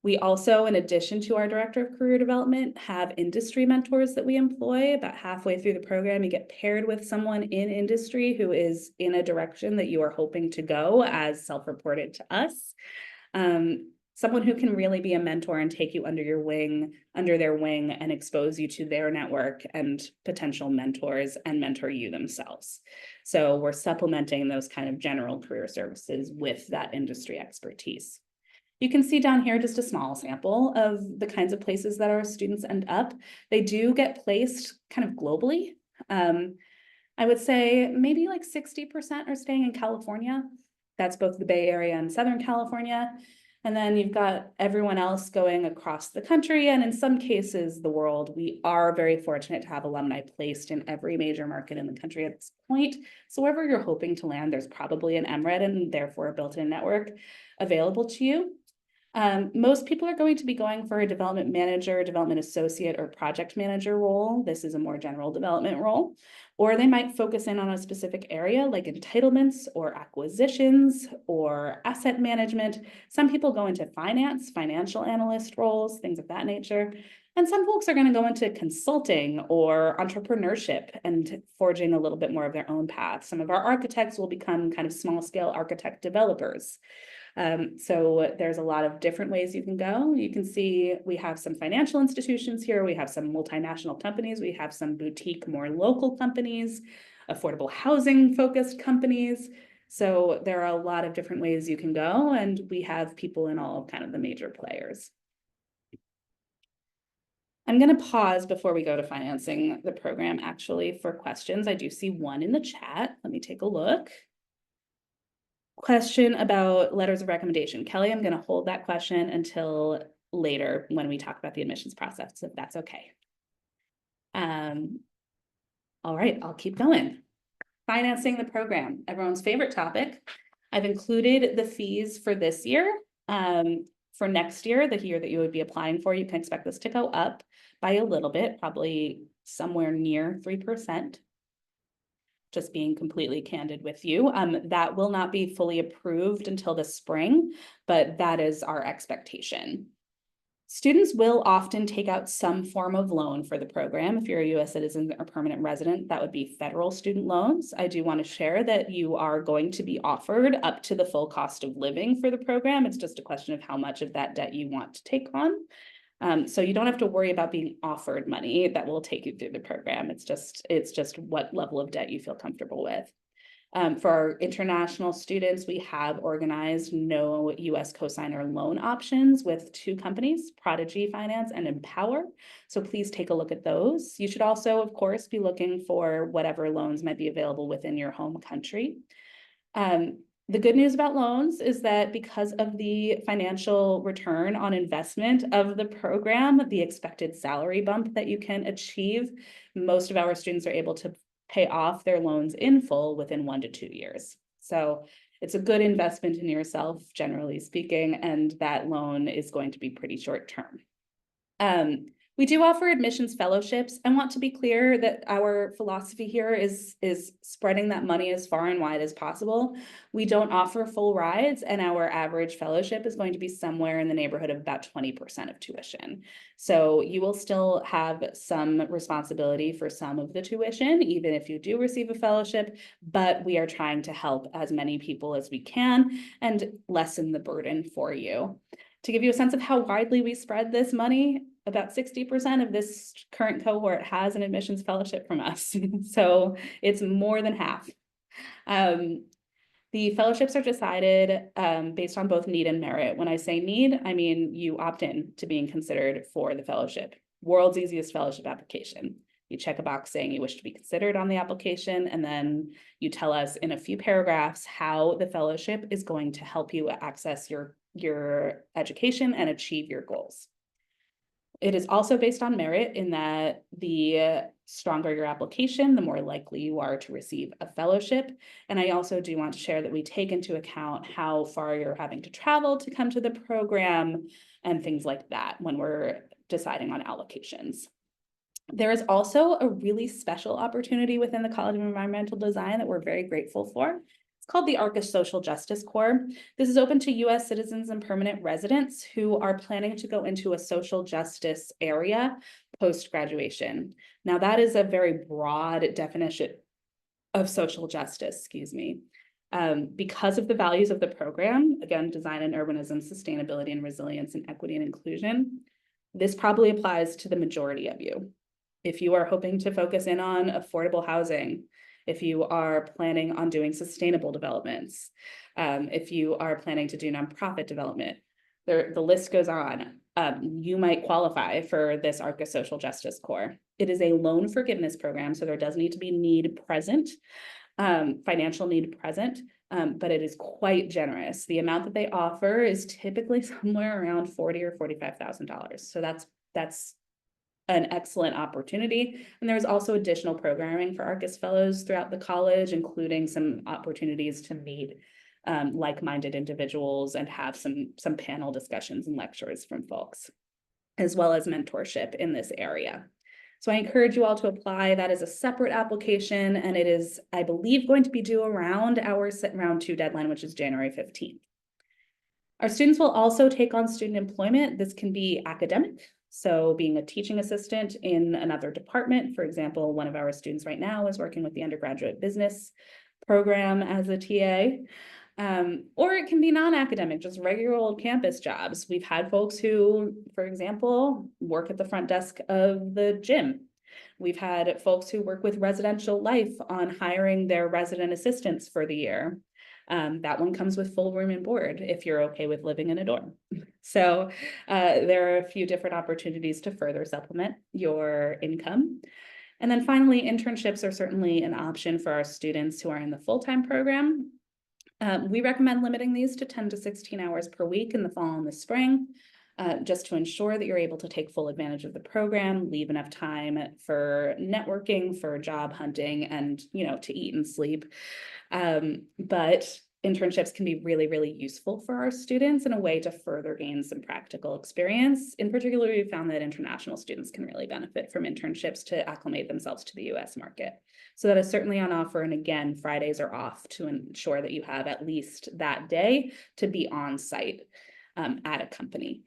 We also, in addition to our Director of Career Development, have industry mentors that we employ. About halfway through the program, you get paired with someone in industry who is in a direction that you are hoping to go, as self-reported to us. Someone who can really be a mentor and take you under their wing, and expose you to their network and potential mentors and mentor you themselves. So we're supplementing those kind of general career services with that industry expertise. You can see down here just a small sample of the kinds of places that our students end up. They do get placed kind of globally. I would say maybe like 60% are staying in California. That's both the Bay Area and Southern California. And then you've got everyone else going across the country, and in some cases, the world. We are very fortunate to have alumni placed in every major market in the country at this point. So wherever you're hoping to land, there's probably an MRED and therefore a built-in network available to you. Most people are going to be going for a development manager, development associate, or project manager role. This is a more general development role. Or they might focus in on a specific area like entitlements or acquisitions or asset management. Some people go into finance, financial analyst roles, things of that nature. And some folks are going to go into consulting or entrepreneurship and forging a little bit more of their own path. Some of our architects will become kind of small scale architect developers. So there's a lot of different ways you can go. You can see we have some financial institutions here. We have some multinational companies. We have some boutique, more local companies, affordable housing focused companies. So there are a lot of different ways you can go, and we have people in all of kind of the major players. I'm going to pause before we go to financing the program actually for questions. I do see one in the chat. Let me take a look. Question about letters of recommendation. Kelly, I'm going to hold that question until later when we talk about the admissions process, if that's okay. All right, I'll keep going. Financing the program, everyone's favorite topic. I've included the fees for this year. For next year, the year that you would be applying for, you can expect this to go up by a little bit, probably somewhere near 3%. Just being completely candid with you. That will not be fully approved until the spring, but that is our expectation. Students will often take out some form of loan for the program. If you're a U.S. citizen or permanent resident, that would be federal student loans. I do want to share that you are going to be offered up to the full cost of living for the program. It's just a question of how much of that debt you want to take on. So you don't have to worry about being offered money that will take you through the program. It's just what level of debt you feel comfortable with. For our international students, we have organized no U.S. cosigner loan options with 2 companies, Prodigy Finance and Empower. So please take a look at those. You should also, of course, be looking for whatever loans might be available within your home country. The good news about loans is that because of the financial return on investment of the program, the expected salary bump that you can achieve, most of our students are able to pay off their loans in full within 1 to 2 years. So it's a good investment in yourself, generally speaking, and that loan is going to be pretty short term. We do offer admissions fellowships. I want to be clear that our philosophy here is spreading that money as far and wide as possible. We don't offer full rides, and our average fellowship is going to be somewhere in the neighborhood of about 20% of tuition. So you will still have some responsibility for some of the tuition, even if you do receive a fellowship, but we are trying to help as many people as we can and lessen the burden for you. To give you a sense of how widely we spread this money, about 60% of this current cohort has an admissions fellowship from us. So it's more than half. The fellowships are decided based on both need and merit. When I say need, I mean you opt in to being considered for the fellowship. World's easiest fellowship application. You check a box saying you wish to be considered on the application, and then you tell us in a few paragraphs how the fellowship is going to help you access your education and achieve your goals. It is also based on merit in that the stronger your application, the more likely you are to receive a fellowship. And I also do want to share that we take into account how far you're having to travel to come to the program and things like that when we're deciding on allocations. There is also a really special opportunity within the College of Environmental Design that we're very grateful for. It's called the Arc of Social Justice Corps. This is open to US citizens and permanent residents who are planning to go into a social justice area post-graduation. Now, that is a very broad definition of social justice, excuse me. Because of the values of the program, again, design and urbanism, sustainability and resilience, and equity and inclusion, this probably applies to the majority of you. If you are hoping to focus in on affordable housing, if you are planning on doing sustainable developments, if you are planning to do nonprofit development, the list goes on. You might qualify for this Arc of Social Justice Corps. It is a loan forgiveness program, so there does need to be need present, financial need present, but it is quite generous. The amount that they offer is typically somewhere around $40,000 or $45,000. So that's an excellent opportunity. And there's also additional programming for Arcus Fellows throughout the college, including some opportunities to meet like-minded individuals and have some panel discussions and lectures from folks, as well as mentorship in this area. So I encourage you all to apply. That is a separate application, and it is, I believe, going to be due around our round 2 deadline, which is January 15th. Our students will also take on student employment. This can be academic, so being a teaching assistant in another department. For example, one of our students right now is working with the undergraduate business program as a TA. Or it can be non-academic, just regular old campus jobs. We've had folks who, for example, work at the front desk of the gym. We've had folks who work with Residential Life on hiring their resident assistants for the year. That one comes with full room and board if you're okay with living in a dorm. So there are a few different opportunities to further supplement your income. And then finally, internships are certainly an option for our students who are in the full-time program. We recommend limiting these to 10 to 16 hours per week in the fall and the spring, just to ensure that you're able to take full advantage of the program, leave enough time for networking, for job hunting, and to eat and sleep. But internships can be really, really useful for our students in a way to further gain some practical experience. In particular, we found that international students can really benefit from internships to acclimate themselves to the US market. So that is certainly on offer. And again, Fridays are off to ensure that you have at least that day to be on site at a company.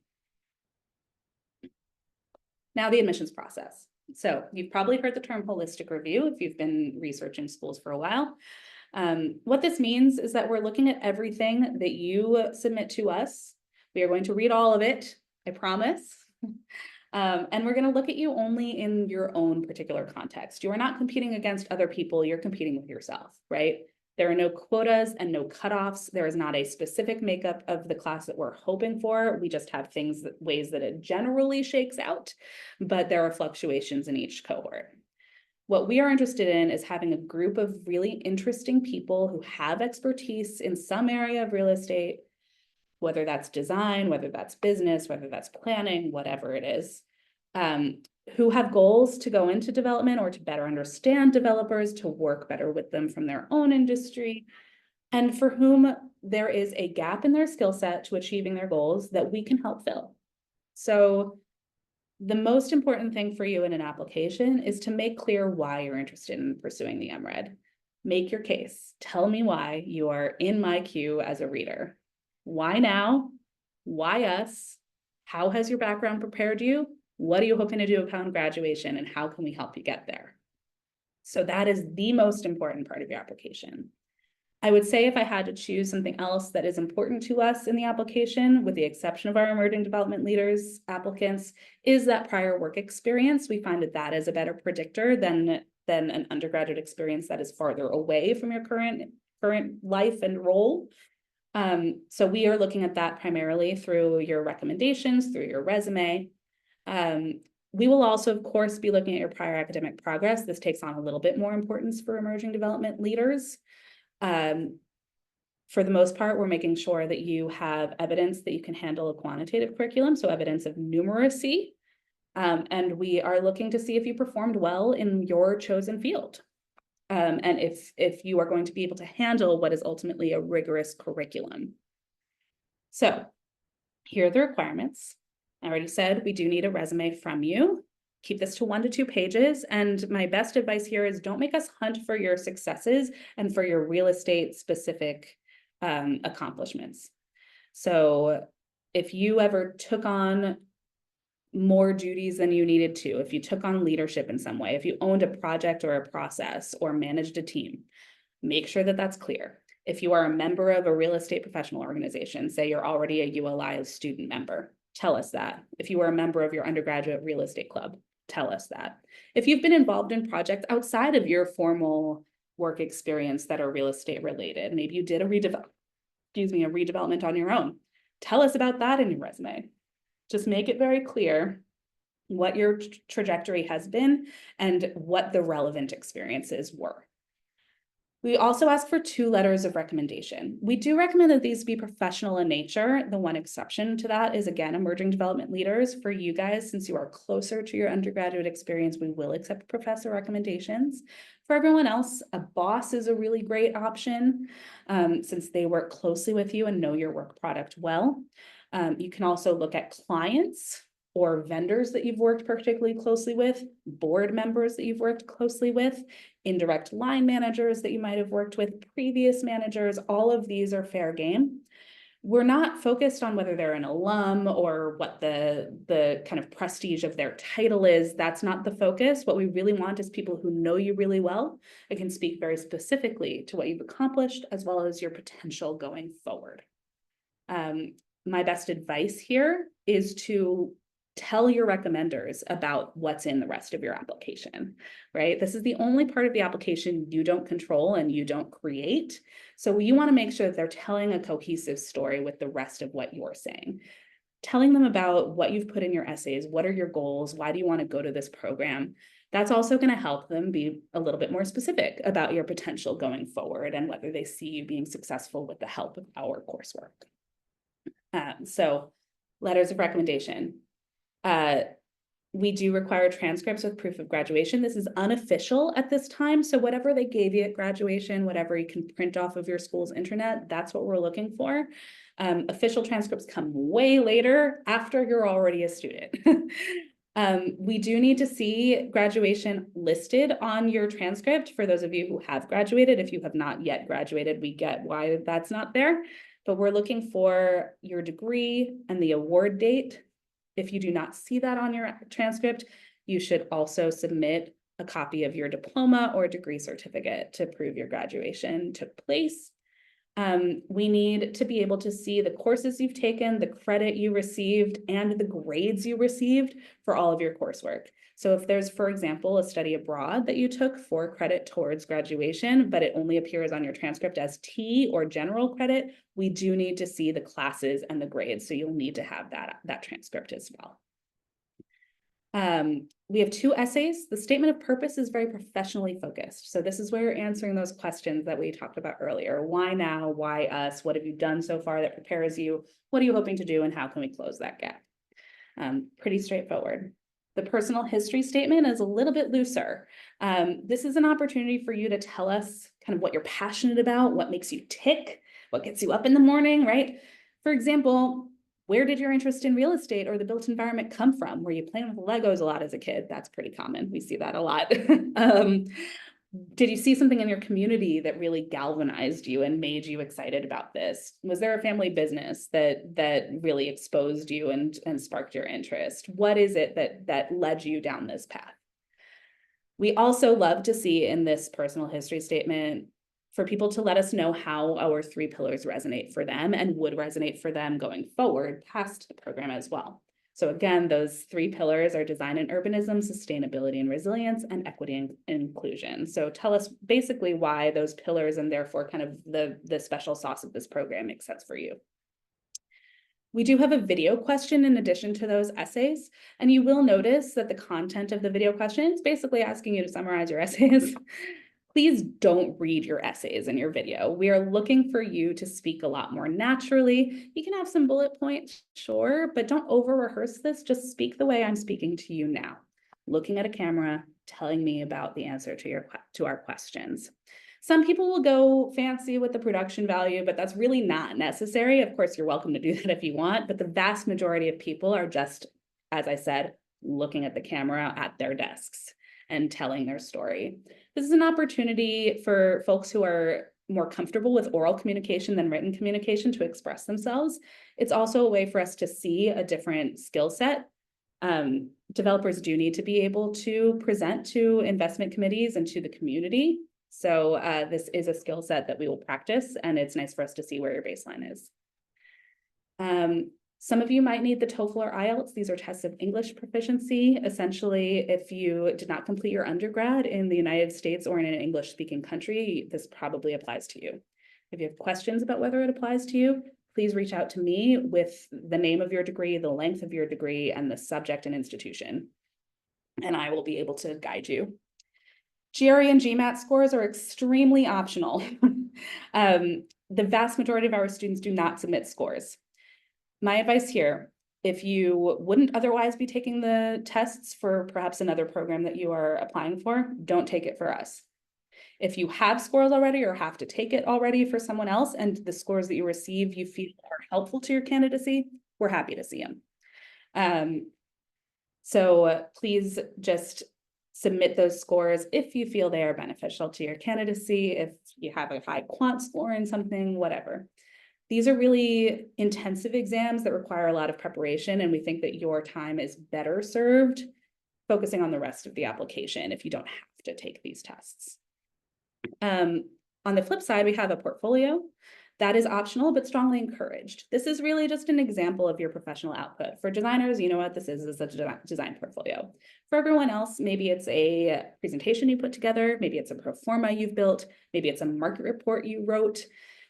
Now the admissions process. So you've probably heard the term holistic review if you've been researching schools for a while. What this means is that we're looking at everything that you submit to us. We are going to read all of it, I promise. And we're going to look at you only in your own particular context. You are not competing against other people, you're competing with yourself, right? There are no quotas and no cutoffs. There is not a specific makeup of the class that we're hoping for. We just have ways that it generally shakes out, but there are fluctuations in each cohort. What we are interested in is having a group of really interesting people who have expertise in some area of real estate, whether that's design, whether that's business, whether that's planning, whatever it is, who have goals to go into development or to better understand developers, to work better with them from their own industry, and for whom there is a gap in their skill set to achieving their goals that we can help fill. So the most important thing for you in an application is to make clear why you're interested in pursuing the MRED. Make your case. Tell me why you are in my queue as a reader. Why now? Why us? How has your background prepared you? What are you hoping to do upon graduation, and how can we help you get there? So that is the most important part of your application. I would say if I had to choose something else that is important to us in the application, with the exception of our emerging development leaders applicants, is that prior work experience. We find that is a better predictor than an undergraduate experience that is farther away from your current life and role. So we are looking at that primarily through your recommendations, through your resume. We will also, of course, be looking at your prior academic progress. This takes on a little bit more importance for emerging development leaders. For the most part, we're making sure that you have evidence that you can handle a quantitative curriculum, so evidence of numeracy. And we are looking to see if you performed well in your chosen field. And if you are going to be able to handle what is ultimately a rigorous curriculum. So here are the requirements. I already said we do need a resume from you. Keep this to 1 to 2 pages. And my best advice here is don't make us hunt for your successes and for your real estate specific accomplishments. So if you ever took on more duties than you needed to, if you took on leadership in some way, if you owned a project or a process or managed a team, make sure that that's clear. If you are a member of a real estate professional organization, say you're already a ULI student member, tell us that. If you are a member of your undergraduate real estate club, tell us that. If you've been involved in projects outside of your formal work experience that are real estate related, maybe you did a redevelopment on your own, tell us about that in your resume. Just make it very clear what your trajectory has been and what the relevant experiences were. We also ask for 2 letters of recommendation. We do recommend that these be professional in nature. The one exception to that is, again, emerging development leaders. For you guys, since you are closer to your undergraduate experience, we will accept professor recommendations. For everyone else, a boss is a really great option since they work closely with you and know your work product well. You can also look at clients or vendors that you've worked particularly closely with, board members that you've worked closely with, indirect line managers that you might have worked with, previous managers. All of these are fair game. We're not focused on whether they're an alum or what the kind of prestige of their title is. That's not the focus. What we really want is people who know you really well and can speak very specifically to what you've accomplished as well as your potential going forward. My best advice here is to tell your recommenders about what's in the rest of your application, right? This is the only part of the application you don't control and you don't create. So you want to make sure that they're telling a cohesive story with the rest of what you're saying. Telling them about what you've put in your essays, what are your goals, why do you want to go to this program? That's also going to help them be a little bit more specific about your potential going forward and whether they see you being successful with the help of our coursework. So letters of recommendation. We do require transcripts with proof of graduation. This is unofficial at this time. So whatever they gave you at graduation, whatever you can print off of your school's intranet, that's what we're looking for. Official transcripts come way later after you're already a student. We do need to see graduation listed on your transcript for those of you who have graduated. If you have not yet graduated, we get why that's not there. But we're looking for your degree and the award date. If you do not see that on your transcript, you should also submit a copy of your diploma or degree certificate to prove your graduation took place. We need to be able to see the courses you've taken, the credit you received, and the grades you received for all of your coursework. So if there's, for example, a study abroad that you took for credit towards graduation, but it only appears on your transcript as T or general credit, we do need to see the classes and the grades. So you'll need to have that transcript as well. We have 2 essays. The statement of purpose is very professionally focused. So this is where you're answering those questions that we talked about earlier. Why now? Why us? What have you done so far that prepares you? What are you hoping to do? And how can we close that gap? Pretty straightforward. The personal history statement is a little bit looser. This is an opportunity for you to tell us kind of what you're passionate about, what makes you tick, what gets you up in the morning, right? For example, where did your interest in real estate or the built environment come from? Were you playing with Legos a lot as a kid? That's pretty common. We see that a lot. Did you see something in your community that really galvanized you and made you excited about this? Was there a family business that really exposed you and sparked your interest? What is it that led you down this path? We also love to see in this personal history statement for people to let us know how our 3 pillars resonate for them and would resonate for them going forward past the program as well. So again, those 3 pillars are design and urbanism, sustainability and resilience, and equity and inclusion. So tell us basically why those pillars and therefore kind of the special sauce of this program makes sense for you. We do have a video question in addition to those essays, and you will notice that the content of the video question is basically asking you to summarize your essays. Please don't read your essays in your video. We are looking for you to speak a lot more naturally. You can have some bullet points, sure, but don't over-rehearse this. Just speak the way I'm speaking to you now, looking at a camera, telling me about the answer to our questions. Some people will go fancy with the production value, but that's really not necessary. Of course, you're welcome to do that if you want, but the vast majority of people are just, as I said, looking at the camera at their desks and telling their story. This is an opportunity for folks who are more comfortable with oral communication than written communication to express themselves. It's also a way for us to see a different skill set. Developers do need to be able to present to investment committees and to the community. So this is a skill set that we will practice, and it's nice for us to see where your baseline is. Some of you might need the TOEFL or IELTS. These are tests of English proficiency. Essentially, if you did not complete your undergrad in the United States or in an English-speaking country, this probably applies to you. If you have questions about whether it applies to you, please reach out to me with the name of your degree, the length of your degree, and the subject and institution, and I will be able to guide you. GRE and GMAT scores are extremely optional. The vast majority of our students do not submit scores. My advice here, if you wouldn't otherwise be taking the tests for perhaps another program that you are applying for, don't take it for us. If you have scores already or have to take it already for someone else, and the scores that you receive you feel are helpful to your candidacy, we're happy to see them. So please just submit those scores if you feel they are beneficial to your candidacy, if you have a high quant score in something, whatever. These are really intensive exams that require a lot of preparation, and we think that your time is better served focusing on the rest of the application if you don't have to take these tests. On the flip side, we have a portfolio. That is optional, but strongly encouraged. This is really just an example of your professional output. For designers, you know what this is a design portfolio. For everyone else, maybe it's a presentation you put together, maybe it's a pro forma you've built, maybe it's a market report you wrote.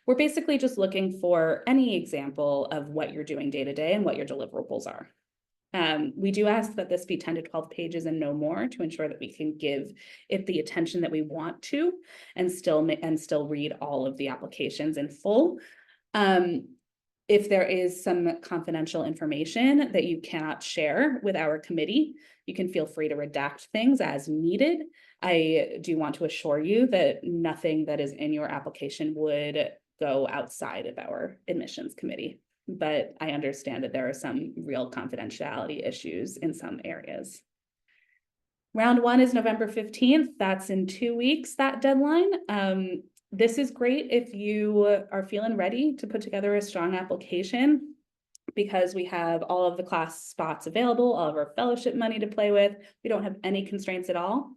We're basically just looking for any example of what you're doing day to day and what your deliverables are. We do ask that this be 10 to 12 pages and no more to ensure that we can give it the attention that we want to and still read all of the applications in full. If there is some confidential information that you cannot share with our committee, you can feel free to redact things as needed. I do want to assure you that nothing that is in your application would go outside of our admissions committee, but I understand that there are some real confidentiality issues in some areas. Round 1 is November 15th. That's in 2 weeks, that deadline. This is great if you are feeling ready to put together a strong application, because we have all of the class spots available, all of our fellowship money to play with. We don't have any constraints at all.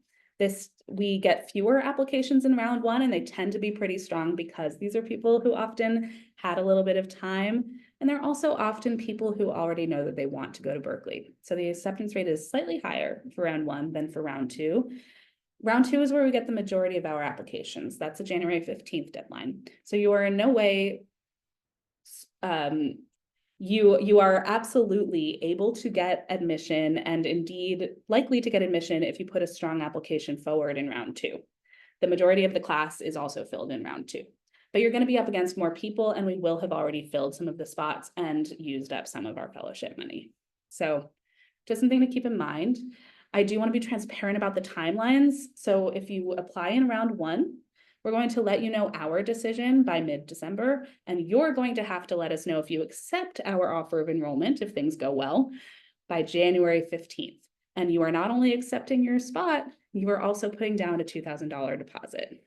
We get fewer applications in round 1, and they tend to be pretty strong because these are people who often had a little bit of time, and they're also often people who already know that they want to go to Berkeley. So the acceptance rate is slightly higher for round 1 than for round 2. Round 2 is where we get the majority of our applications. That's a January 15th deadline. So you are in no way, you are absolutely able to get admission, and indeed likely to get admission if you put a strong application forward in round 2. The majority of the class is also filled in round 2, but you're going to be up against more people, and we will have already filled some of the spots and used up some of our fellowship money. So just something to keep in mind. I do want to be transparent about the timelines. So if you apply in round 1, we're going to let you know our decision by mid-December, and you're going to have to let us know if you accept our offer of enrollment, if things go well, by January 15th. And you are not only accepting your spot, you are also putting down a $2,000 deposit.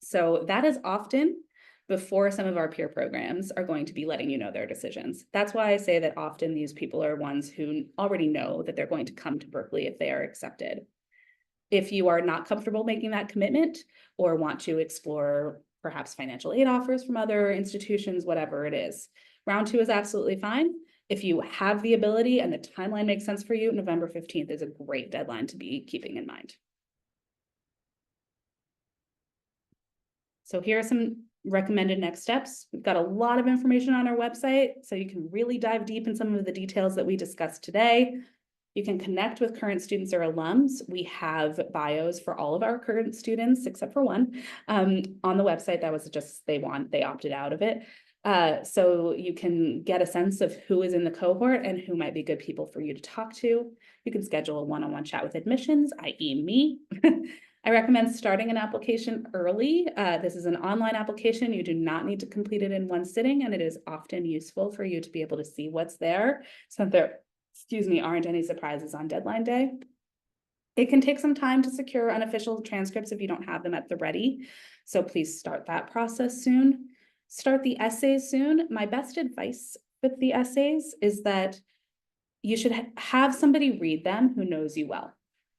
So that is often before some of our peer programs are going to be letting you know their decisions. That's why I say that often these people are ones who already know that they're going to come to Berkeley if they are accepted. If you are not comfortable making that commitment or want to explore perhaps financial aid offers from other institutions, whatever it is, round 2 is absolutely fine. If you have the ability and the timeline makes sense for you, November 15th is a great deadline to be keeping in mind. So here are some recommended next steps. We've got a lot of information on our website, so you can really dive deep in some of the details that we discussed today. You can connect with current students or alums. We have bios for all of our current students, except for one, on the website. That was just, they opted out of it. So you can get a sense of who is in the cohort and who might be good people for you to talk to. You can schedule a one-on-one chat with admissions, i.e. me. I recommend starting an application early. This is an online application. You do not need to complete it in one sitting, and it is often useful for you to be able to see what's there, aren't any surprises on deadline day. It can take some time to secure unofficial transcripts if you don't have them at the ready. So please start that process soon. Start the essays soon. My best advice with the essays is that you should have somebody read them who knows you well.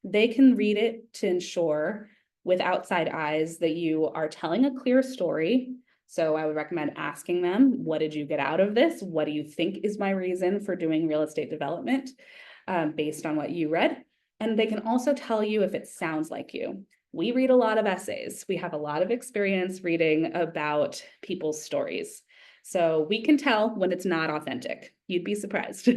They can read it to ensure with outside eyes that you are telling a clear story. So I would recommend asking them, what did you get out of this? What do you think is my reason for doing real estate development based on what you read? And they can also tell you if it sounds like you. We read a lot of essays. We have a lot of experience reading about people's stories. So we can tell when it's not authentic. You'd be surprised.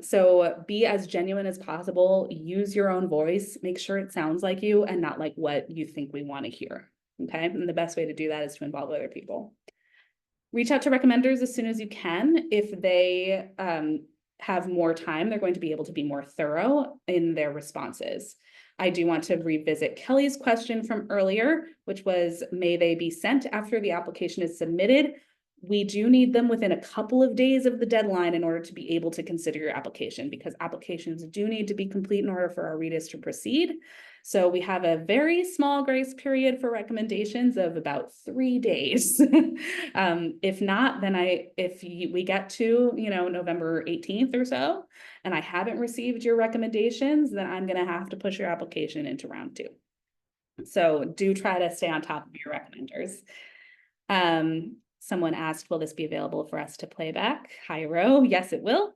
So be as genuine as possible. Use your own voice. Make sure it sounds like you and not like what you think we want to hear. Okay. And the best way to do that is to involve other people. Reach out to recommenders as soon as you can. If they have more time, they're going to be able to be more thorough in their responses. I do want to revisit Kelly's question from earlier, which was, may they be sent after the application is submitted? We do need them within a couple of days of the deadline in order to be able to consider your application, because applications do need to be complete in order for our readers to proceed. So we have a very small grace period for recommendations of about 3 days. If not, then we get to, November 18th or so, and I haven't received your recommendations, then I'm going to have to push your application into round 2. So do try to stay on top of your recommenders. Someone asked, will this be available for us to play back? Hi, Ro. Yes, it will.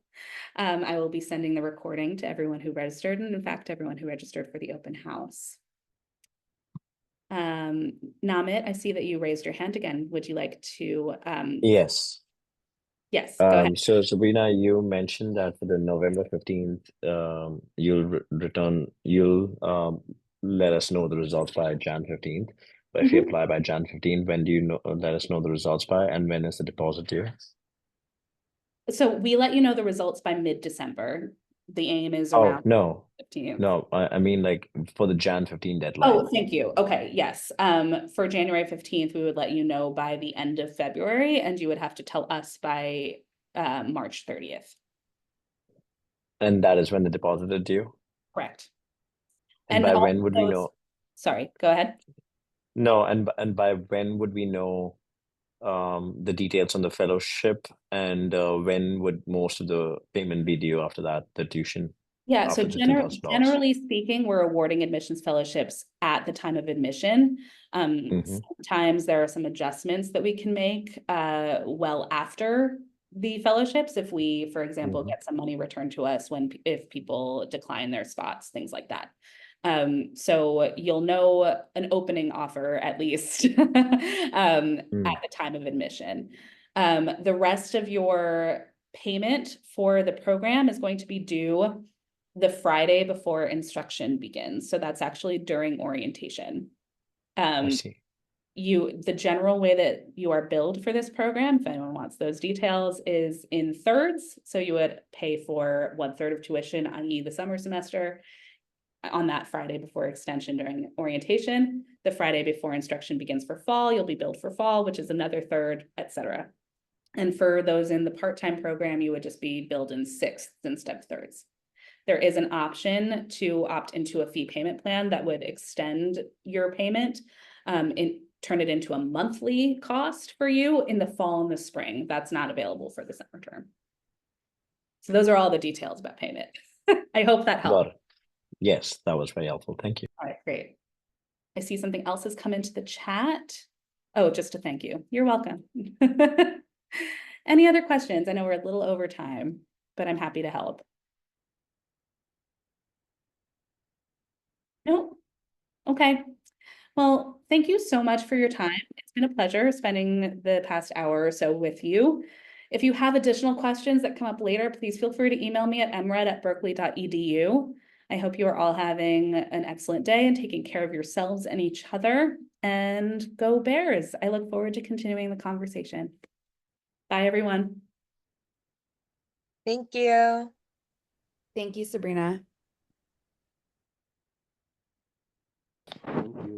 I will be sending the recording to everyone who registered, and in fact, everyone who registered for the open house. Namit, I see that you raised your hand again. Would you like to? Yes. Yes, go ahead. So Sabrina, you mentioned that for the November 15th, you'll let us know the results by Jan 15th. But if you apply by Jan 15th, when do you let us know the results by, and when is the deposit due? So we let you know the results by mid-December. The aim is around 15th. No, I mean like for the Jan 15 deadline. Oh, thank you. Okay, yes. For January 15th, we would let you know by the end of February, and you would have to tell us by March 30th. And that is when the deposit is due? Correct. And by when would we know? Sorry, go ahead. No, and by when would we know the details on the fellowship, and when would most of the payment be due after that, the tuition? Yeah, so generally speaking, we're awarding admissions fellowships at the time of admission. Sometimes there are some adjustments that we can make well after the fellowships, if we, for example, get some money returned to us if people decline their spots, things like that. So you'll know an opening offer at least at the time of admission. The rest of your payment for the program is going to be due the Friday before instruction begins. So that's actually during orientation. I see. The general way that you are billed for this program, if anyone wants those details, is in thirds. So you would pay for 1/3 of tuition, i.e. the summer semester, on that Friday before extension during orientation. The Friday before instruction begins for fall, you'll be billed for fall, which is another third, etc. And for those in the part-time program, you would just be billed in sixths instead of thirds. There is an option to opt into a fee payment plan that would extend your payment and turn it into a monthly cost for you in the fall and the spring. That's not available for the summer term. So those are all the details about payment. I hope that helped. Got it. Yes, that was very helpful. Thank you. All right, great. I see something else has come into the chat. Oh, just to thank you. You're welcome. Any other questions? I know we're a little over time, but I'm happy to help. No? Okay. Well, thank you so much for your time. It's been a pleasure spending the past hour or so with you. If you have additional questions that come up later, please feel free to email me at mred@berkeley.edu. I hope you are all having an excellent day and taking care of yourselves and each other. And go Bears. I look forward to continuing the conversation. Bye, everyone. Thank you. Thank you, Sabrina. Thank you.